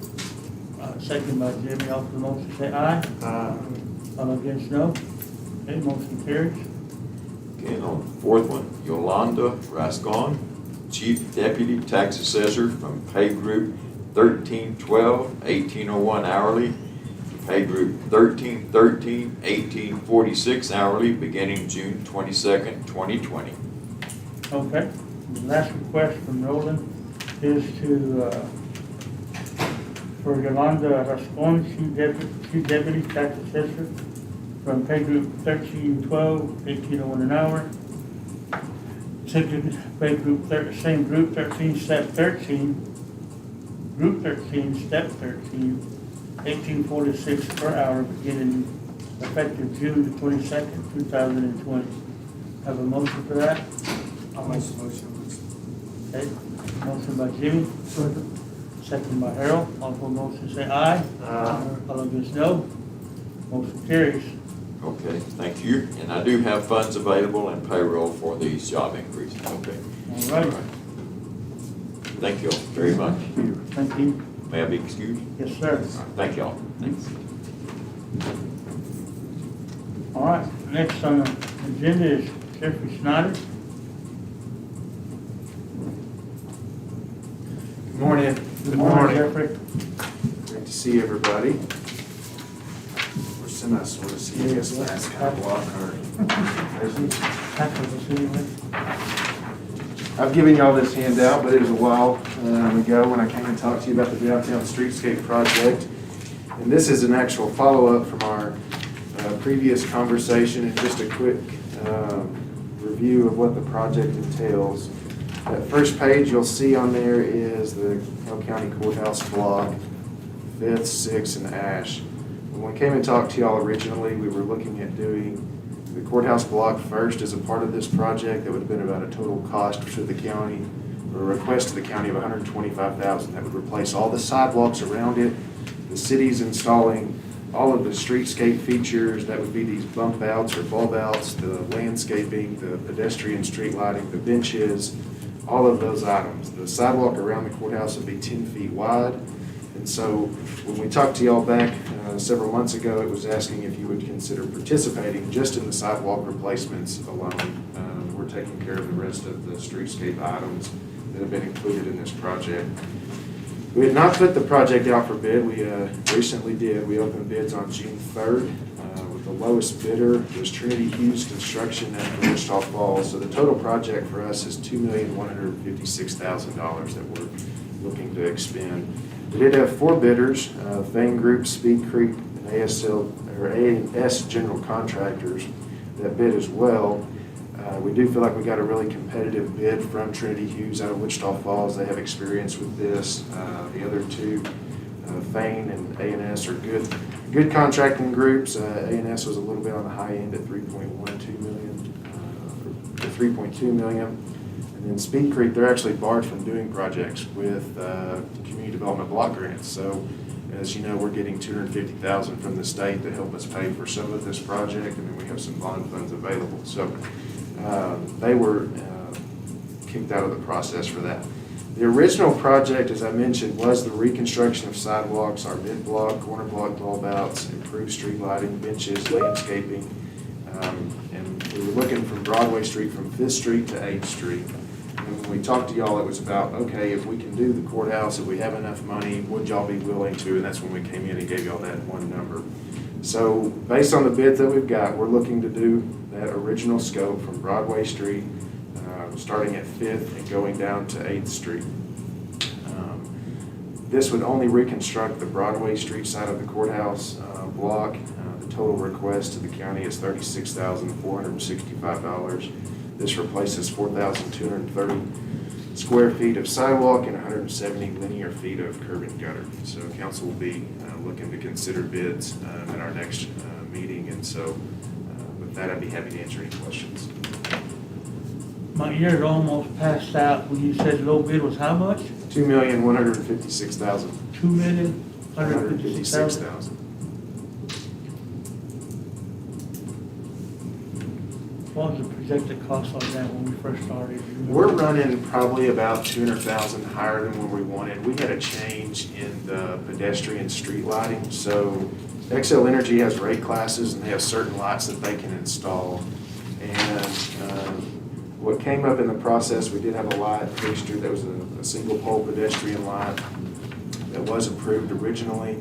Second by Jimmy, all for the motion, say aye. Aye. All against, no. Okay, motion carries. Okay, and on the fourth one, Yolanda Rascon, Chief Deputy Tax Assessor from pay group 1312, 1801 hourly, to pay group 1313, 1846 hourly, beginning June 22nd, 2020. Okay. The last request from Roland is to, for Yolanda Rascon, Chief Deputy Tax Assessor from pay group 1312, 1801 an hour. Second pay group, same group 13, step 13, group 13, step 13, 1846 per hour, beginning effective June the 22nd, 2020. Have a motion for that? I'll make the motion. Okay, motion by Jimmy, Second. second by Harold, all for motion say aye. Aye. All against no. Motion carries. Okay, thank you. And I do have funds available in payroll for these job increases, okay? All right. Thank you all very much. Thank you. May I be excused? Yes, sir. Thank you all. Thanks. All right, next on the agenda is Jeffrey Snyder. Good morning. Good morning, Jeffrey. Great to see everybody. We're semi sort of serious last kind of block or. I've given y'all this handout, but it was a while ago when I came and talked to you about the downtown streetscape project. And this is an actual follow-up from our previous conversation and just a quick review of what the project entails. That first page you'll see on there is the Hale County Courthouse block, 5th, 6th, and Ash. When we came and talked to y'all originally, we were looking at doing the courthouse block first as a part of this project. That would have been about a total cost to the county, or a request to the county of $125,000. That would replace all the sidewalks around it. The city's installing all of the streetscape features. That would be these bump outs or bulb outs, the landscaping, the pedestrian street lighting, the benches, all of those items. The sidewalk around the courthouse would be 10 feet wide. And so when we talked to y'all back several months ago, it was asking if you would consider participating just in the sidewalk replacements alone. We're taking care of the rest of the streetscape items that have been included in this project. We had not put the project out for bid. We recently did. We opened bids on June 3rd. With the lowest bidder was Trinity Hughes Construction at Wichita Falls. So the total project for us is $2,156,000 that we're looking to expend. We did have 4 bidders, Thane Group, Speed Creek, and A&S General Contractors that bid as well. We do feel like we got a really competitive bid from Trinity Hughes out of Wichita Falls. They have experience with this. The other 2, Thane and A&S, are good contracting groups. A&S was a little bit on the high end at $3.2 million. And then Speed Creek, they're actually barred from doing projects with community development block grants. So as you know, we're getting $250,000 from the state to help us pay for some of this project, and then we have some bond funds available. So they were kicked out of the process for that. The original project, as I mentioned, was the reconstruction of sidewalks, our mid-block, corner block bulb outs, improved street lighting, benches, landscaping. And we were looking from Broadway Street from 5th Street to 8th Street. And when we talked to y'all, it was about, okay, if we can do the courthouse, if we have enough money, would y'all be willing to? And that's when we came in and gave y'all that one number. So based on the bids that we've got, we're looking to do that original scope from Broadway Street, starting at 5th and going down to 8th Street. This would only reconstruct the Broadway Street side of the courthouse block. The total request to the county is $36,465. This replaces 4,230 square feet of sidewalk and 170 linear feet of curb and gutter. So council will be looking to consider bids at our next meeting. And so with that, I'd be happy to answer any questions. My ears almost passed out when you said low bid was how much? $2,156,000. $2,156,000. What was the projected cost on that when we first started? We're running probably about $200,000 higher than what we wanted. We had a change in the pedestrian street lighting. So XL Energy has rate classes and they have certain lights that they can install. And what came up in the process, we did have a light fixture that was a single pole pedestrian light that was approved originally.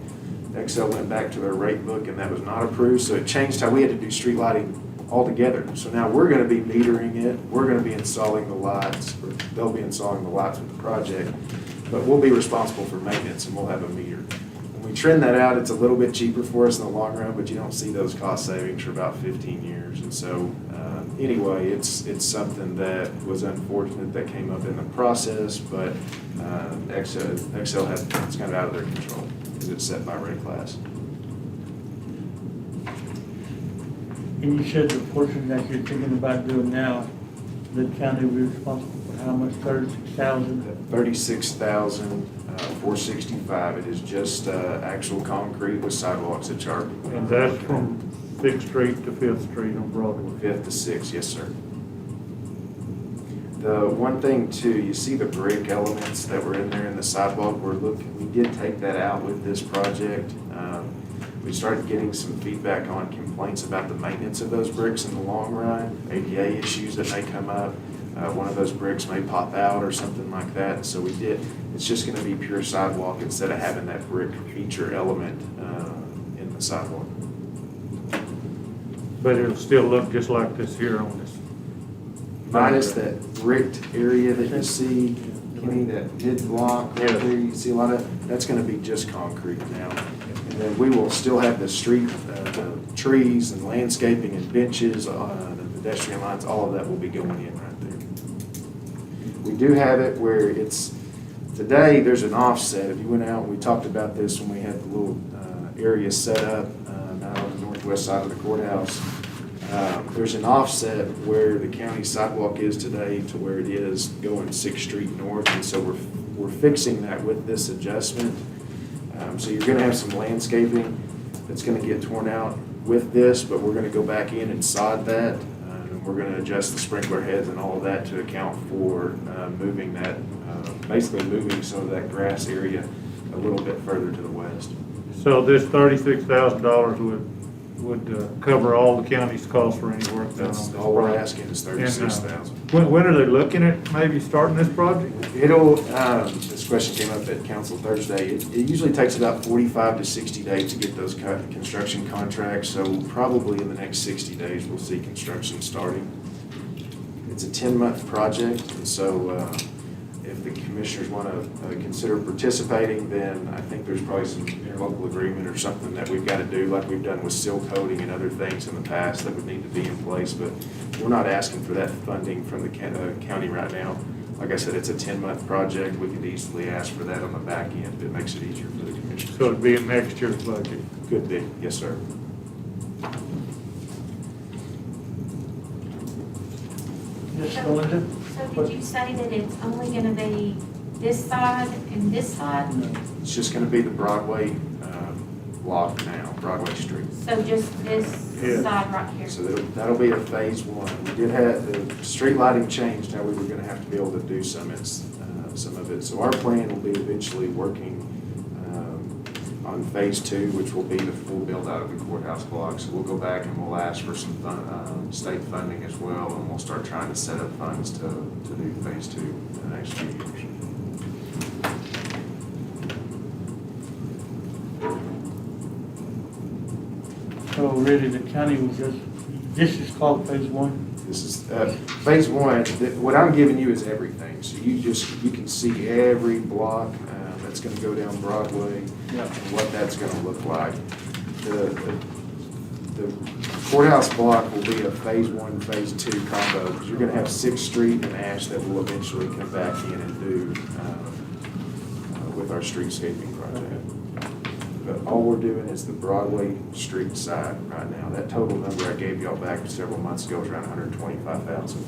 XL went back to their rate book and that was not approved. So it changed how we had to do street lighting altogether. So now we're going to be metering it. We're going to be installing the lights, or they'll be installing the lights with the project, but we'll be responsible for maintenance and we'll have a meter. When we trend that out, it's a little bit cheaper for us in the long run, but you don't see those cost savings for about 15 years. And so anyway, it's something that was unfortunate that came up in the process, but XL it's kind of out of their control because it's set by rate class. And you said the portion that you're thinking about doing now, the county will be responsible for how much, $36,000? $36,465. It is just actual concrete with sidewalks at Charter. And that's from 6th Street to 5th Street on Broadway. 5th to 6th, yes, sir. The one thing too, you see the brick elements that were in there in the sidewalk. We did take that out with this project. We started getting some feedback on complaints about the maintenance of those bricks in the long run, ADA issues that may come up. One of those bricks may pop out or something like that. So it's just going to be pure sidewalk instead of having that brick feature element in the sidewalk. But it'll still look just like this here on this. Minus that bricked area that you see, Kenny, that mid block right there, you see a lot of, that's gonna be just concrete now. And then we will still have the street, the trees and landscaping and benches, the pedestrian lines, all of that will be going in right there. We do have it where it's, today, there's an offset. If you went out, we talked about this when we had the little area set up out on the northwest side of the courthouse. There's an offset where the county sidewalk is today to where it is going 6th Street North, and so we're fixing that with this adjustment. So you're gonna have some landscaping that's gonna get torn out with this, but we're gonna go back in and sod that. And we're gonna adjust the sprinkler heads and all of that to account for moving that, basically moving some of that grass area a little bit further to the west. So this $36,000 would cover all the county's costs for any work done on That's this all we're project. asking is $36,000. When are they looking at maybe starting this project? It'll, this question came up at council Thursday. It usually takes about 45 to 60 days to get those construction contracts, so probably in the next 60 days, we'll see construction starting. It's a 10-month project, and so if the commissioners want to consider participating, then I think there's probably some interlocal agreement or something that we've got to do, like we've done with seal coating and other things in the past that would need to be in place, but we're not asking for that funding from the county right now. Like I said, it's a 10-month project. We could easily ask for that on the back end. It makes it easier for the commissioners. So it'd be in next year's budget. Could be, yes, sir. Yes, Melinda? So did you say that it's only gonna be this side and this side? It's just going to be the Broadway block now, Broadway Street. So just this Yeah. side right here? So that'll be a phase one. We did have, the street lighting changed, how we were gonna have to be able to do some of it. So our plan will be eventually working on phase two, which will be the full build out of the courthouse block. So we'll go back and we'll ask for some state funding as well, and we'll start trying to set up funds to do phase two in the next few years. So really, the county was just, this is called phase one? This is, phase one, what I'm giving you is everything. So you can see every block that's gonna go down Broadway Yeah. and what that's gonna look like. The courthouse block will be a phase one, phase two combo, because you're gonna have 6th Street and Ash that will eventually come back in and do with our streetscaping project. But all we're doing is the Broadway street side right now. That total number I gave y'all back several months ago was around 125,000.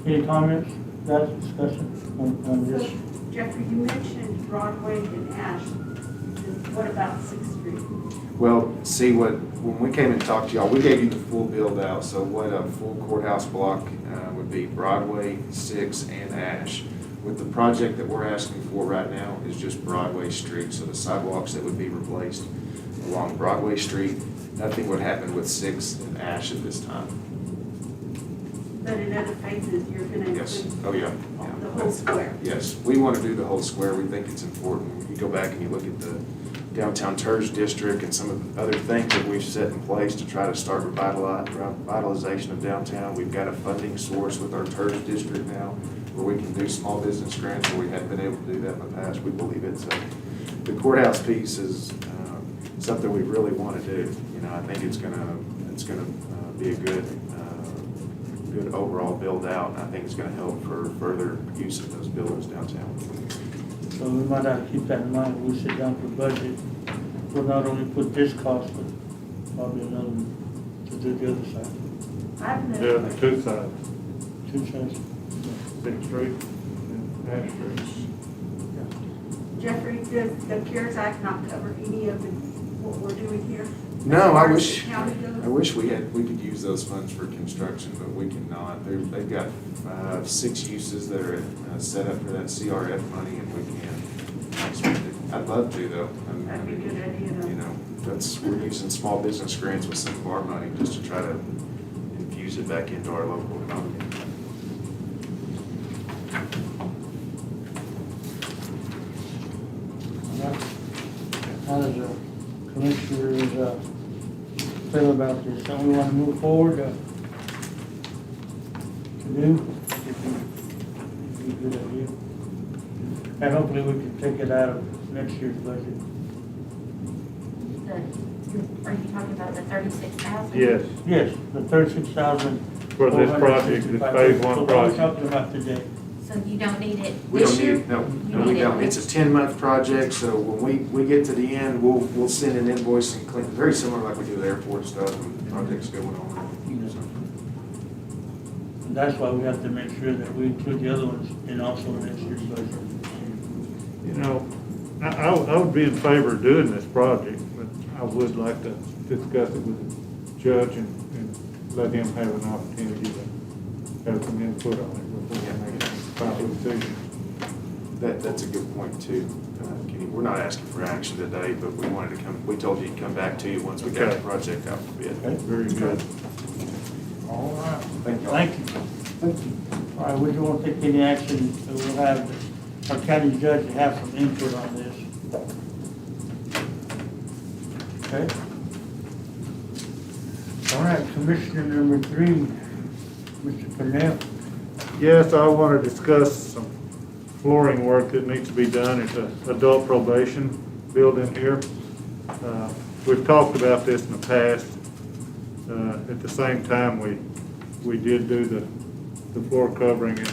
Any comments, guys, discussion on this? Jeffrey, you mentioned Broadway and Ash. What about 6th Street? Well, see when we came and talked to y'all, we gave you the full build out. So what a full courthouse block would be Broadway, 6th, and Ash. With the project that we're asking for right now is just Broadway Street. So the sidewalks that would be replaced along Broadway Street, nothing would happen with 6th and Ash at this time. But in other phases, you're gonna Yes, include oh yeah. the whole square. Yes, we want to do the whole square. We think it's important. You go back and you look at the downtown TERS district and some of the other things that we've set in place to try to start revitalization of downtown. We've got a funding source with our TERS district now where we can do small business grants where we hadn't been able to do that in the past. We believe the courthouse piece is something we really want to do. You know, I think it's gonna be a good overall build out. I think it's gonna help for further use of those buildings downtown. So we might have to keep that in mind when we sit down for budget. We'll not only put this cost, but probably another one to do the other side. I've Yeah, never, the two sides, Two sides. 6th Street and Ash Street. Jeffrey, does the CARES Act not cover any of what we're doing here? No, As I far as wish, the county goes? I wish we could use those funds for construction, but we cannot. They've got 6 uses that are set up for that CRF money, and we can't spend it. I'd love to, though. That'd be a good idea, though. You know, we're using small business grants with some of our money just to try to infuse it back into our local economy. How does the commissioners, feel about this? Don't we wanna move forward, to do? It'd be a good idea. And hopefully we can take it out of next year's budget. Are you talking about the 36,000? Yes, Yes, the 36,000. for this project, this phase one What we're project. talking about today. So you don't need it We don't this year? need, no, You no, we need it don't. It's a 10-month project, so when we get to the end, we'll send an invoice and claim, very similar like we do with airport stuff and projects going on. And that's why we have to make sure that we include the other ones in also next year's budget. You know, I would be in favor of doing this project, but I would like to discuss it with the judge and let him have an opportunity to have some input on it before we make a final decision. That's a good point too, Kenny. We're not asking for action today, but we told you to come back to you once we got the Okay. project out for bid. Okay, very good. All right. Thank you. Thank you. All right, we don't want to take any action, so we'll have our county judge to have some input on this. Okay? All right, Commissioner number 3, Mr. Cornell. Yes, I want to discuss some flooring work that needs to be done at the adult probation building here. We've talked about this in the past. At the same time, we did do the floor covering in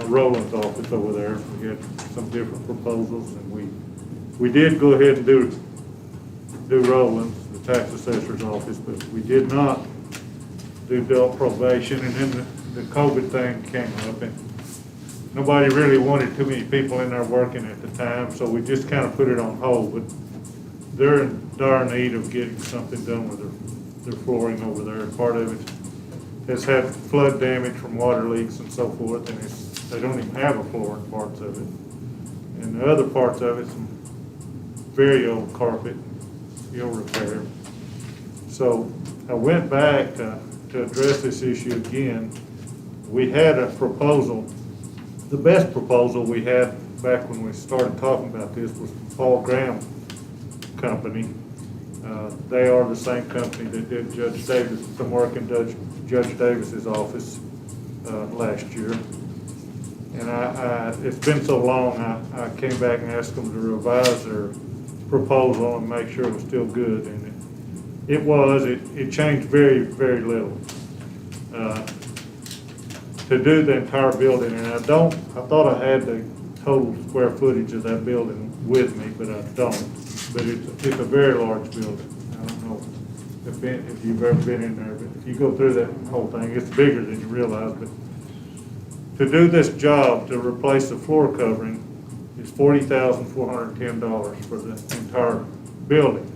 Roland's office over there. We had some different proposals, and we did go ahead and do Roland's, the tax assessor's office, but we did not do adult probation, and then the COVID thing came up, and nobody really wanted too many people in there working at the time, so we just kind of put it on hold. But they're in dire need of getting something done with their flooring over there. Part of it has had flood damage from water leaks and so forth, and they don't even have a floor in parts of it. And the other parts of it, some very old carpet, ill repair. So I went back to address this issue again. We had a proposal. The best proposal we had back when we started talking about this was Paul Graham Company. They are the same company that did Judge Davis, some work in Judge Davis's office last year. And it's been so long, I came back and asked them to revise their proposal and make sure it was still good. And it changed very, very little. To do the entire building, and I thought I had the total square footage of that building with me, but I don't. But it's a very large building. I don't know if you've ever been in there, but if you go through that whole thing, it's bigger than you realize. But to do this job, to replace the floor covering, is $40,410 for the entire building.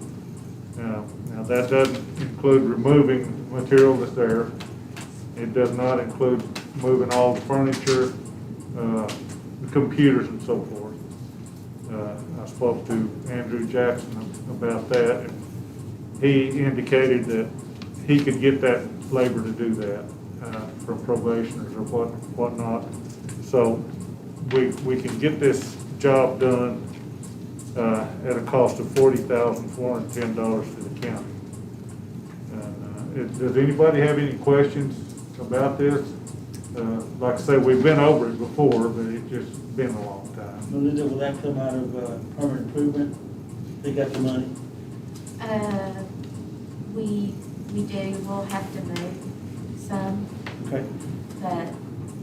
Now that doesn't include removing material that's there. It does not include moving all the furniture, the computers and so forth. I spoke to Andrew Jackson about that, and he indicated that he could get that labor to do that from probationers or whatnot. So we can get this job done at a cost of $40,410 to the county. Does anybody have any questions about this? Like I said, we've been over it before, but it's just been a long time. Will that come out of permanent improvement? They got the money? We do, we'll have to move some, Okay. but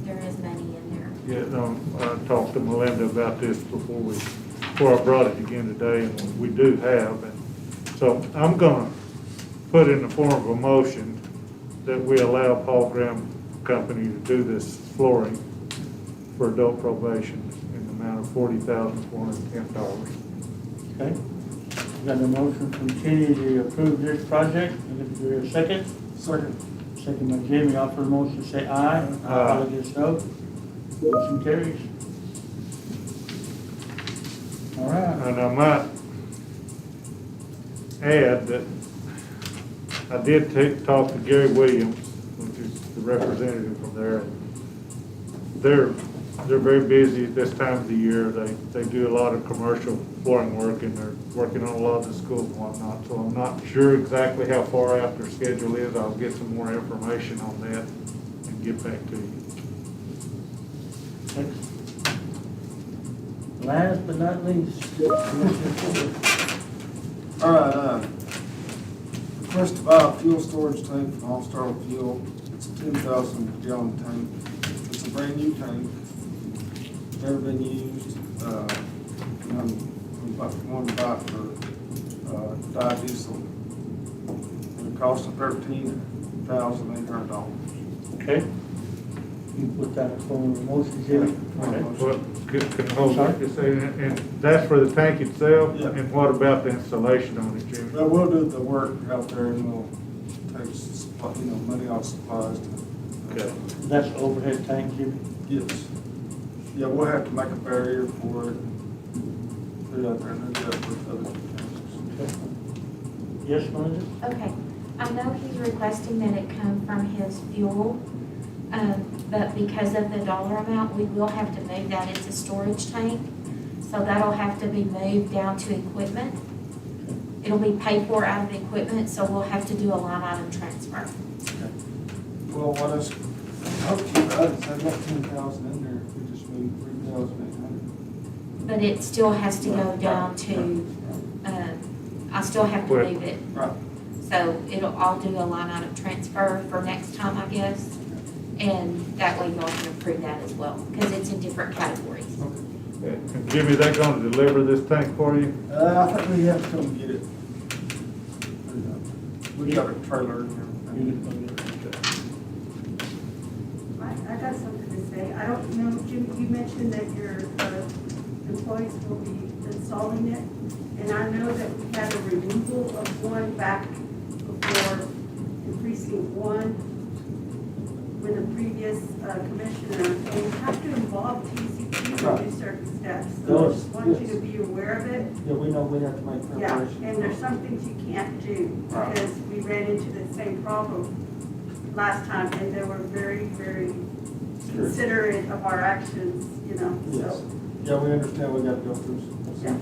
there is money in there. Yeah, no, I talked to Melinda about this before I brought it again today, and we do have. And so I'm gonna put in the form of a motion that we allow Paul Graham Company to do this flooring for adult probation in the amount of $40,410. Okay. Got a motion from Kenny to approve this project. Is there a second? Second. Second by Jamie. All for the motion, say aye. All against no. Motion carries. All right. And I might add that I did talk to Gary Williams, which is the representative from there. they're very busy this time of the year. They do a lot of commercial flooring work, and they're working on a lot of the schools and whatnot. So I'm not sure exactly how far out their schedule is. I'll get some more information on that and get back to you. Last but not least, Commissioner Fuller. All right, request to buy a fuel storage tank from All Star Fuel. It's a 10,000 gallon tank. It's a brand new tank, never been used. I'm about one buy for diesel. It costs $13,800. Okay. You put that in form of a motion, Jimmy? Okay. Well, can hold on just a second. And that's for the tank itself? Yeah. And what about the installation on it, Jimmy? But we'll do the work out there and we'll take, money off supplies to. Okay. That's the overhead tank, Jimmy? Yes. Yeah, we'll have to make a barrier for it. Put it out there and do that with other tanks. Yes, Melinda? Okay, I know he's requesting that it come from his fuel, but because of the dollar amount, we will have to move that. It's a storage tank, so that'll have to be moved down to equipment. It'll be paid for out of the equipment, so we'll have to do a line item transfer. Well, what else, how much you got, is that got 10,000 in there, we just moved 3,800. But it still has to go down to, I still have to move it. Right. So I'll do a line item transfer for next time, I guess. And that way y'all can approve that as well, because it's in different categories. And Jimmy, they gonna deliver this tank for you? I think we have to come get it. We got a trailer and everything. I got something to say. I don't know, Jim, you mentioned that your employees will be installing it. And I know that we had a removal of one back before in precinct 1 with a previous commissioner. And you have to involve TCP to do certain steps. So I just want you to be aware of it. Yeah, we know we have to make Yeah, preparations. and there's some things you can't do because we ran into the same problem last time and they were very, very considerate of our actions, Yes. so. Yeah, we understand we got to go through some. Yeah.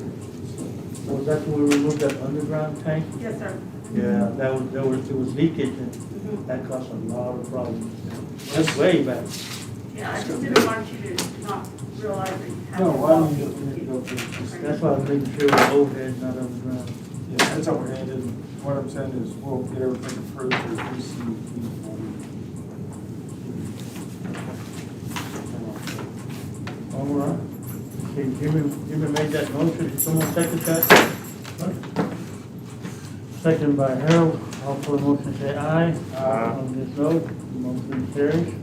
So was that when we removed that underground tank? Yes, sir. Yeah, there was leakage and Mhm. that caused a lot of problems. That's way back. Yeah, I just didn't want you to not realize that you have to. No, I involve mean, we need to go TCP. through. That's why I was making sure the overhead, not underground. Yeah, it's overhead, and what I'm saying is we'll get everything approved through TCP. All right. Okay, Jimmy made that motion. Did someone second that? Second by Harold. All for the motion say aye. Aye. On this vote, motion carries.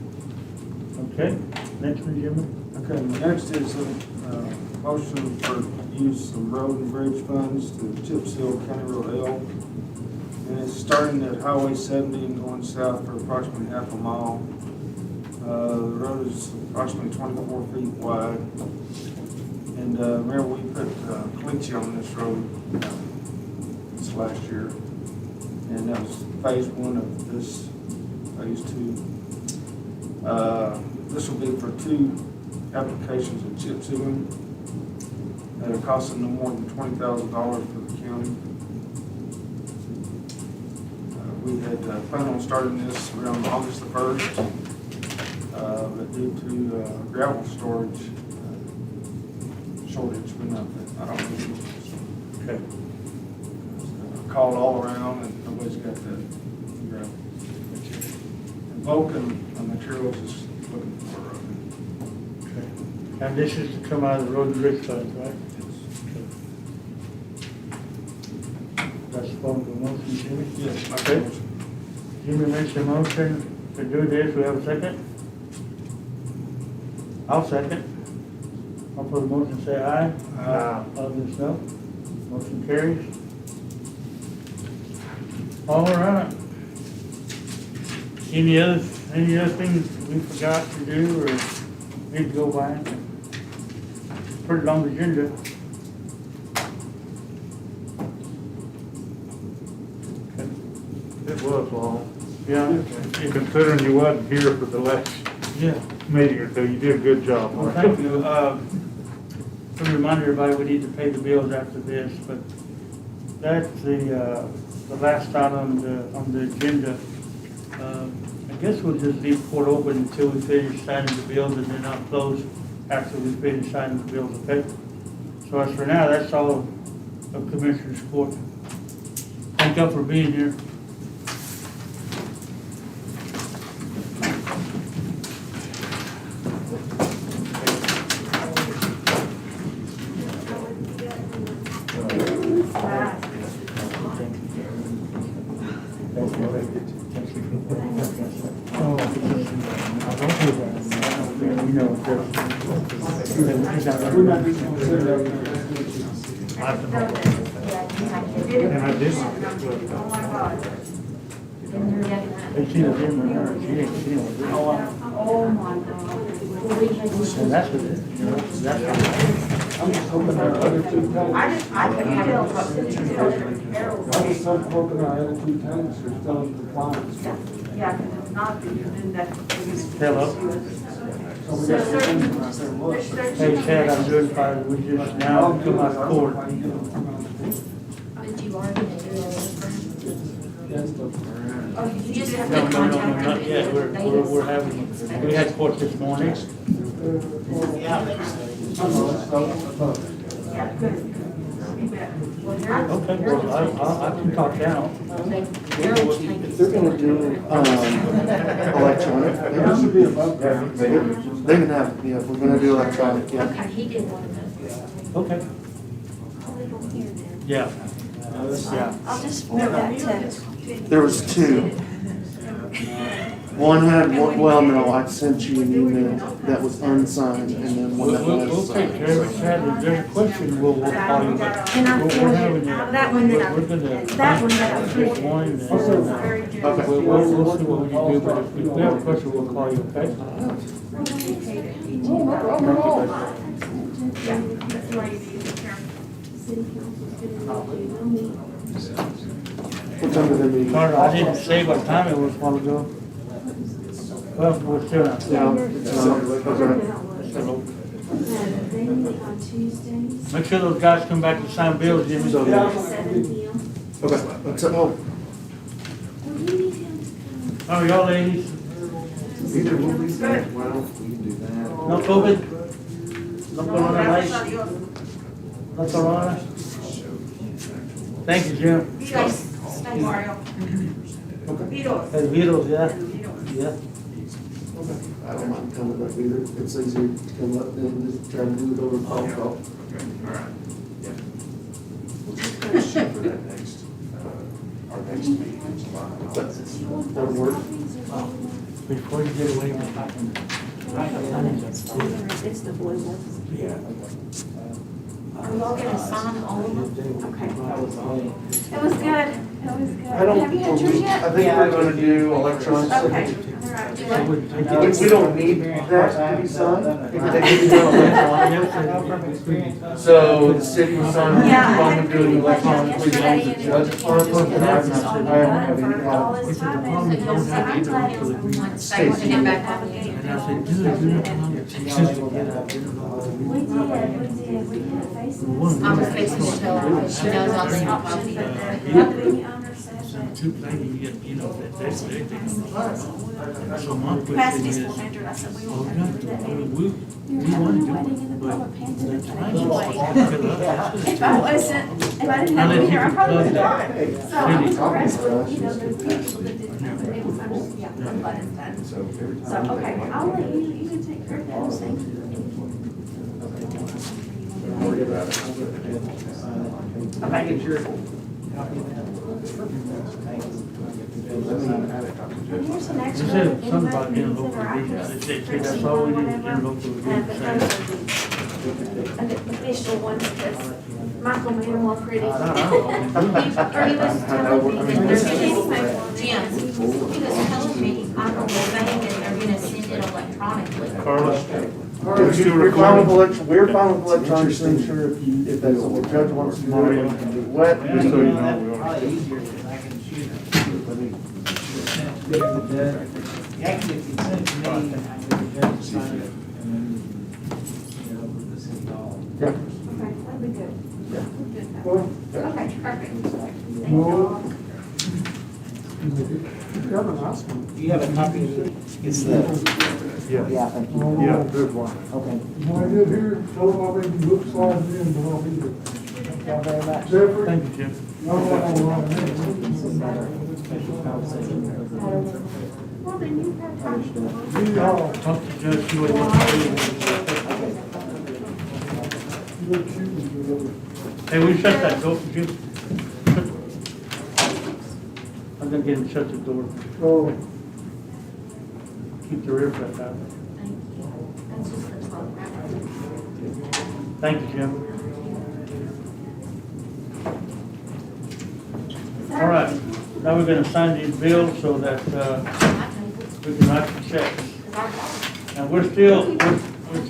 Okay, next one, Jimmy. Okay, next is a motion for use of road and bridge funds to chip seal County Road L. And it's starting at Highway 70 and going south for approximately half a mile. The road is approximately 24 feet wide. And remember, we put cleats on this road this last year. And that was phase 1 of this, phase 2. This will be for 2 applications of chip sealing. That'll cost them no more than $20,000 for the county. We had planned on starting this around August the 1st, but due to gravel storage shortage, I don't know. Okay. Called all around and nobody's got that gravel. And Vulcan Materials is looking for Okay. And this is to come out of the road and bridge fund, right? That's part of the motion, Jimmy? Yes, my Okay. motion. Jimmy makes a motion to do this. We have a second? I'll second. All for the motion say aye. Aye. Others no. Motion carries. All right. Any other things we forgot to do or need to go by? Pretty long agenda. It was long. Yeah. Considering you wasn't here for the last Yeah. meeting or two. You did a good job, Well, Mark. thank you. To remind everybody, we need to pay the bills after this, but that's the last item on the agenda. I guess we'll just leave court open until we finish signing the bills, and then I'll close after we finish signing the bills, okay? So as for now, that's all of Commissioner's Court. Thank you for being here. And I did not get to it. They see the dimmer there, she ain't seen it. Oh, my God. And that's what it is, you know, that's what I'm just hoping our other two tanks. I can tell, but I was so hoping our other two tanks are still in compliance. Yeah, because if not, then that. Hello? So we got some engine right there, look. Hey, Chad, I'm doing fine, we just now come out of court. Did you already do Yes, the. Oh, you just have No, to no, no, contact not them. yet, we're having, we had court this morning. Okay, well, I can talk now. If they're gonna do, electronic, That should be above ground. they can have, yeah, if we're gonna do electronic, yeah. Okay, he didn't want to know. Okay. Yeah. Yeah. I'll just forward that to. There was two. One had, well, no, I sent you an email that was unsigned, and then one that We'll was take signed. care of it, Chad, if there's a question, we'll call you back. And I We're having forwarded that one that We're gonna. that one that I This printed. one, and, Okay. we'll see what we can do, but if we have a question, we'll call you, okay? What time did they meet? Carter, I didn't say what time it was a while ago. Well, we're still not. Yeah, okay. Hello. They meet on Tuesdays. Make sure those guys come back to sign bills, Jimmy. So- At 7 p.m. Okay, that's, oh, Well, you need him to come. How are y'all ladies? Either will be good. Well, we can do that. No COVID? No coronavirus? No corona? Thank you, Jim. Stay Mario. Hey, Vito's, yeah, yeah. I don't mind coming up either. It's easier to come up than just try to do it over phone call. All right. Yeah. We'll just kind of shoot for that next, our next meeting in July. That'll work. Before you get away with talking. It's the blue ones. Yeah. Are y'all gonna sign all of them? Okay. It was good. It was good. I don't, Have you had yours I yet? think we're gonna do electronic Okay. signature. All right. We don't need that to be signed. It can be done electronically. So the city will sign, Yeah. I'm gonna do it electronically, as long as the judge is on it, and I haven't had any problems. Stay him back on the And I said, dude, you're not on the team. We did. We had faces. I'm fixing to tell her, she knows I'll leave a Option copy for of the it. property owner said Some that two ladies, you know, that's big. So my question capacity's is, 400. I said, we oh, won't no, have to do that we, meeting. we want to do it, but the time is If I wasn't, if I didn't have to be here, I probably would have gone. So I'm impressed with, you know, the people that did come, but it was, I'm just, yeah, I'm glad it's done. So every So, time. okay, I'll let you, you can take care of those things. Don't worry about it. Okay. Sure. And here's an They extra. said something about invite interlocal meetings that are agreements, they active, said that's all we need is whatever. interlocal But agreements. those are the official ones because Michael made them all pretty. I don't know. Or he was telling me that there's a case paper. Jim, he was telling me, Michael was saying that they're gonna send it electronically. Carlos? We're fine with electronic signature if that's what the judge wants to do. Mario. It can be wet. Just so you know, we are. Probably easier because I can shoot it. Actually, if you send it to me, Jeff to sign it, and then you know, with the city hall. Yeah. Okay, that'd be good. Yeah. We're good now. Well, Okay, perfect. Thank No. you all. you have a nice one. Do you have a copy of it? It's the, Yeah, yeah, thank you. yeah, there's one. Okay. When I get here, tell them I'll make you look slide in, but I'll be here. Thank y'all very much. Jeffrey? Thank you, Jim. y'all know I'm around here. This is another special conversation. Well, then you have time to go. See y'all. Talk to Judge, see what he wants to do. Good shooting, brother. Hey, will you shut that door, Jim? I'm gonna get him to shut the door. Oh, Keep the rear flat out. Thank you. That's just the 12. Thank you, Jim. All right, now we're gonna sign these bills so that, we can write the checks. And we're still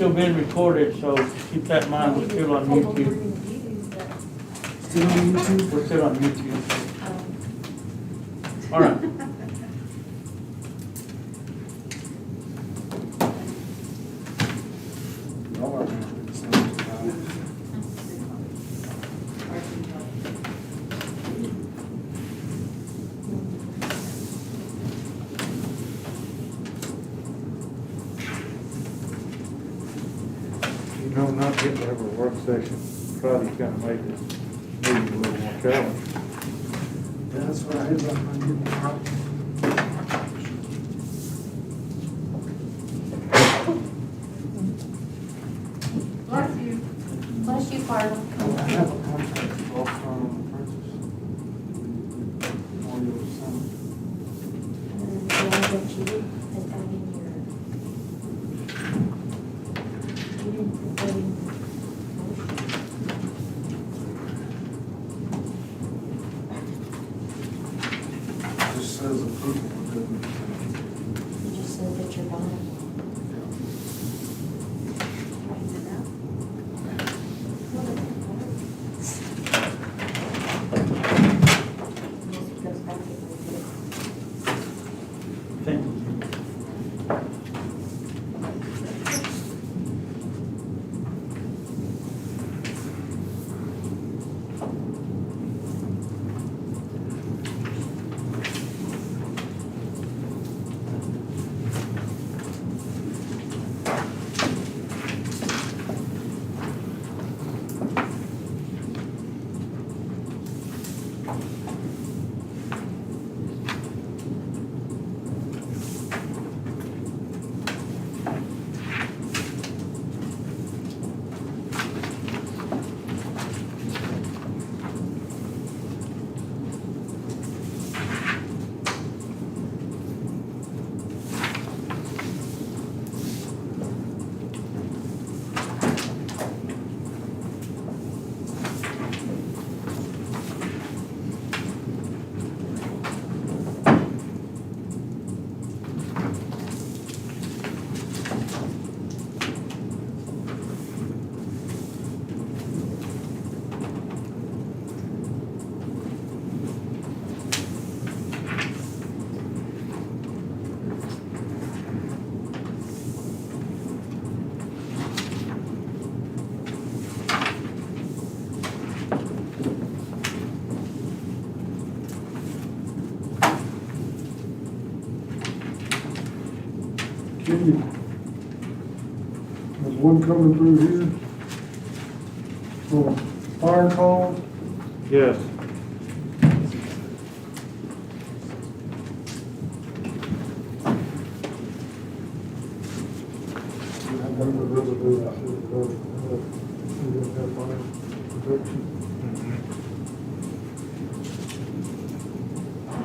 being recorded, so keep that in mind, we're still on YouTube. Still on YouTube? We're still on YouTube. All right. y'all are gonna do the same tonight. You know, not getting to have a work session Friday kind of made this meeting a little more challenging. That's what I had, I'm getting out. Bless you. Bless you, Carla. I have a contract for off on the purchase. Or you'll sign. It just says approval, it doesn't say. You just said that you're buying. Thank you. Kenny, there's one coming through here. For fire calls. Yes.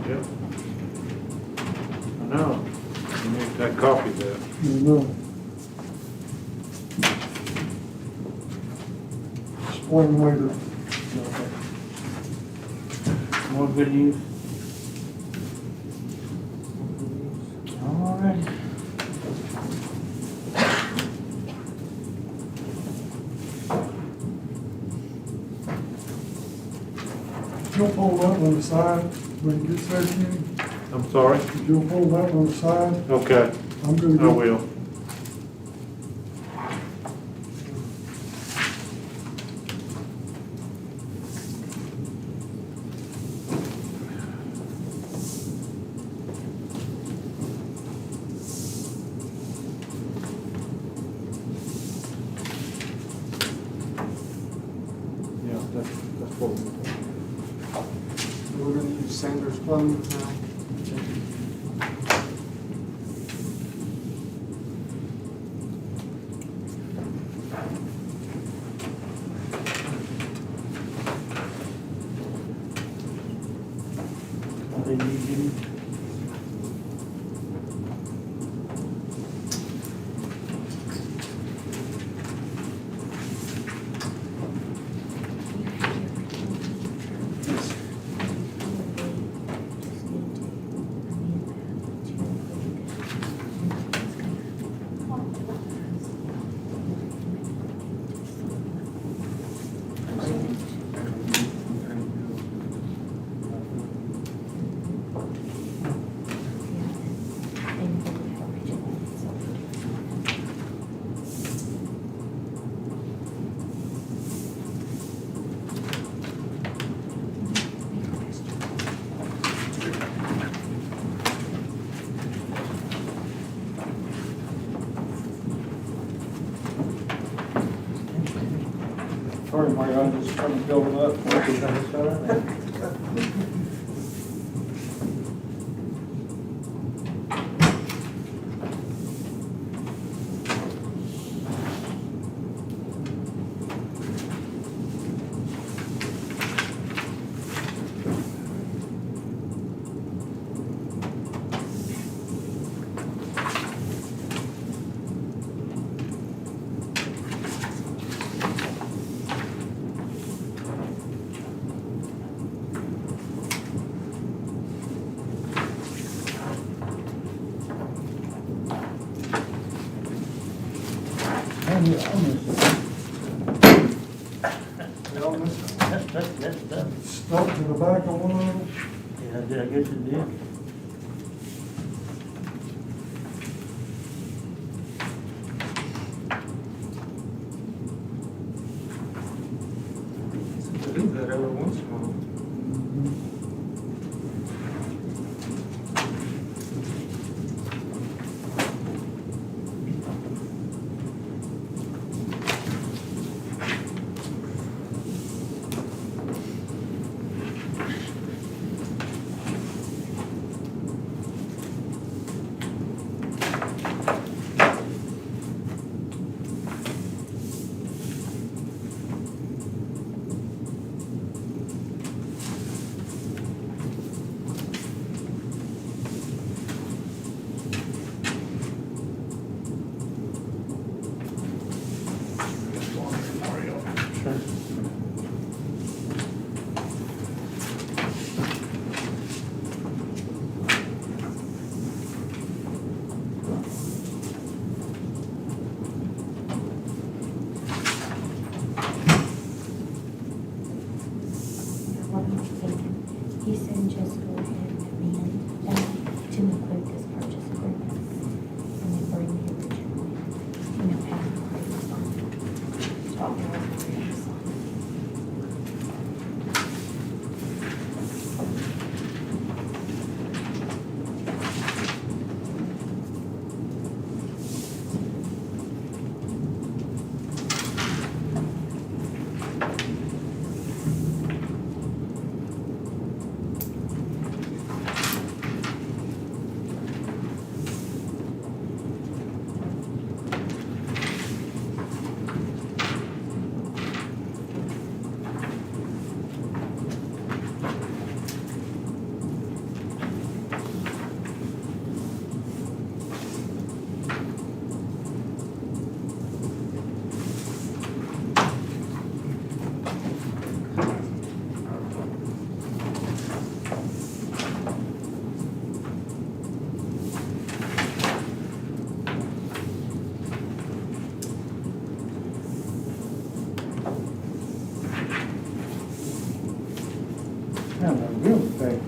Yep. I know. You need that copy there. Explain later. More good news? All right. You'll pull that on the side when it gets there, Kenny. I'm sorry? You'll pull that on the side. Okay, I'm gonna I get, will. That's what we're doing. We're gonna use Sanders Plumbing now. They need you. Sorry, Mario, I'm just trying to build it up. Stuck to the back of one of them. Yeah, I guess it did. I do that every once in a while. He said just go ahead and amend that to include this purchase agreement. And then bring the original, have the agreement signed. Talk to us and we have to sign it. Kind of real estate.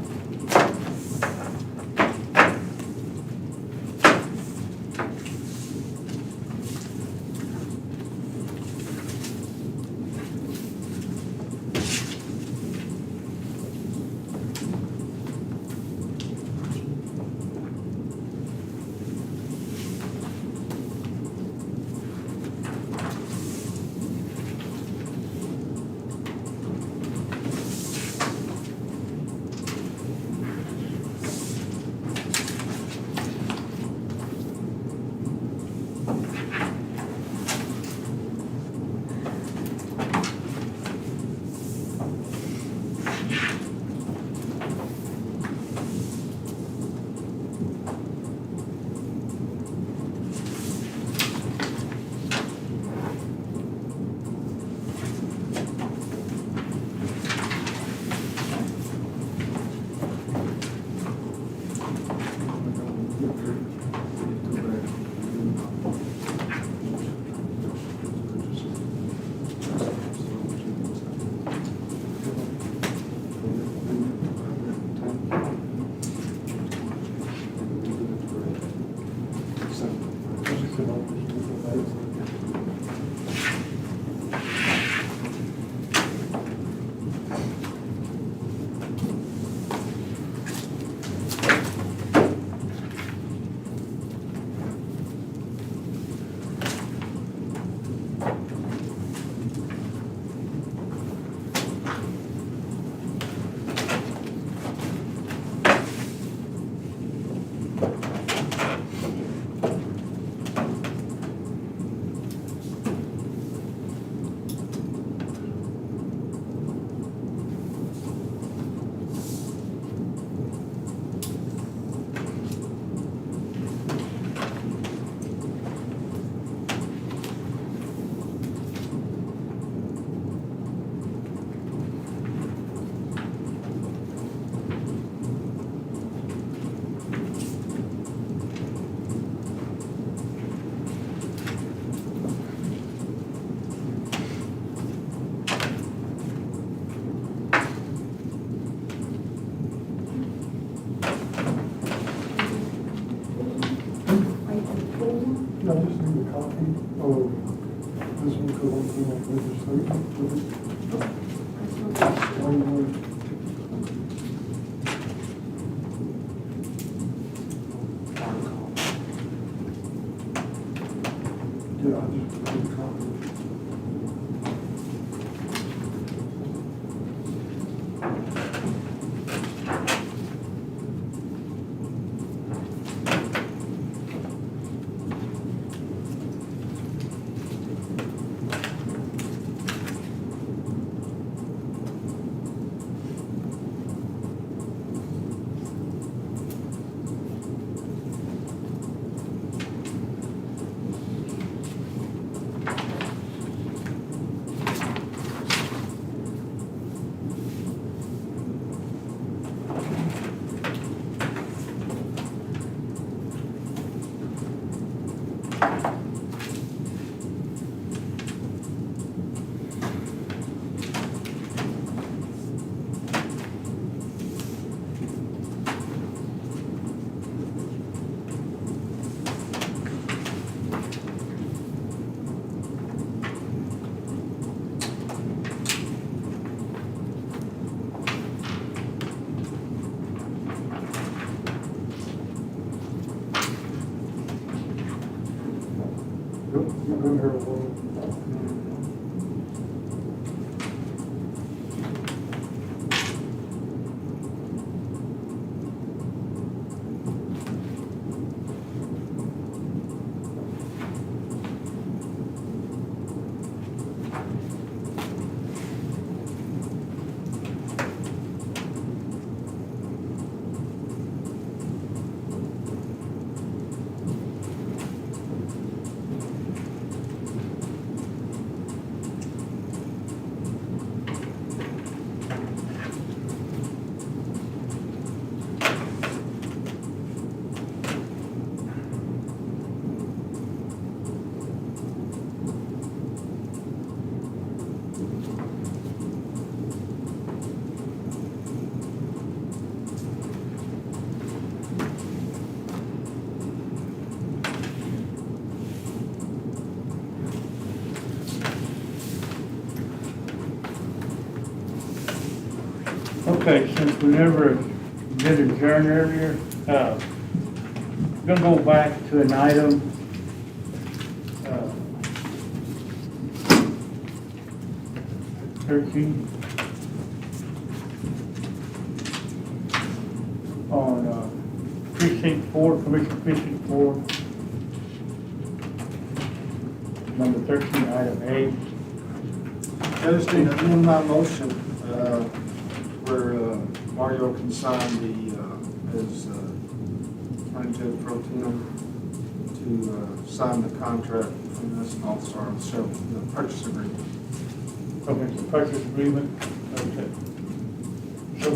put on the legislation. Yeah, I just put a copy. You've been here a while. Okay, since we never did adjourn earlier, I'm gonna go back to an item. 13. On precinct 4, Commission Precinct 4. Number 13, item A. I just need to amend my motion, where Mario can sign as attorney judge pro tem to sign the contract between us and All-Star on the purchase agreement. Okay, so purchase agreement, okay. So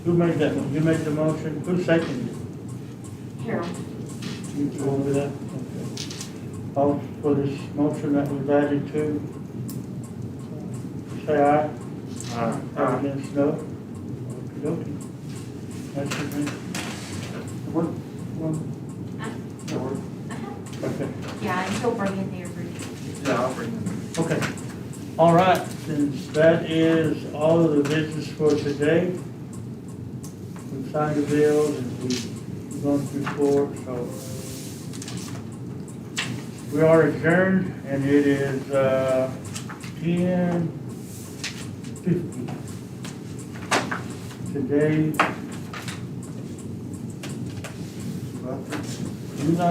who made that, you made the motion, who seconded it? Harold. You go over that, okay. All for this motion that was added to, say aye. Aye. Against no? Okey-dokey. That's your name. Okay. Yeah, and he'll bring in the original. Yeah, I'll bring it. Okay. All right, since that is all of the business for today, we've signed the bills and we've gone through court, so we are adjourned and it is 10:50. Today, you know,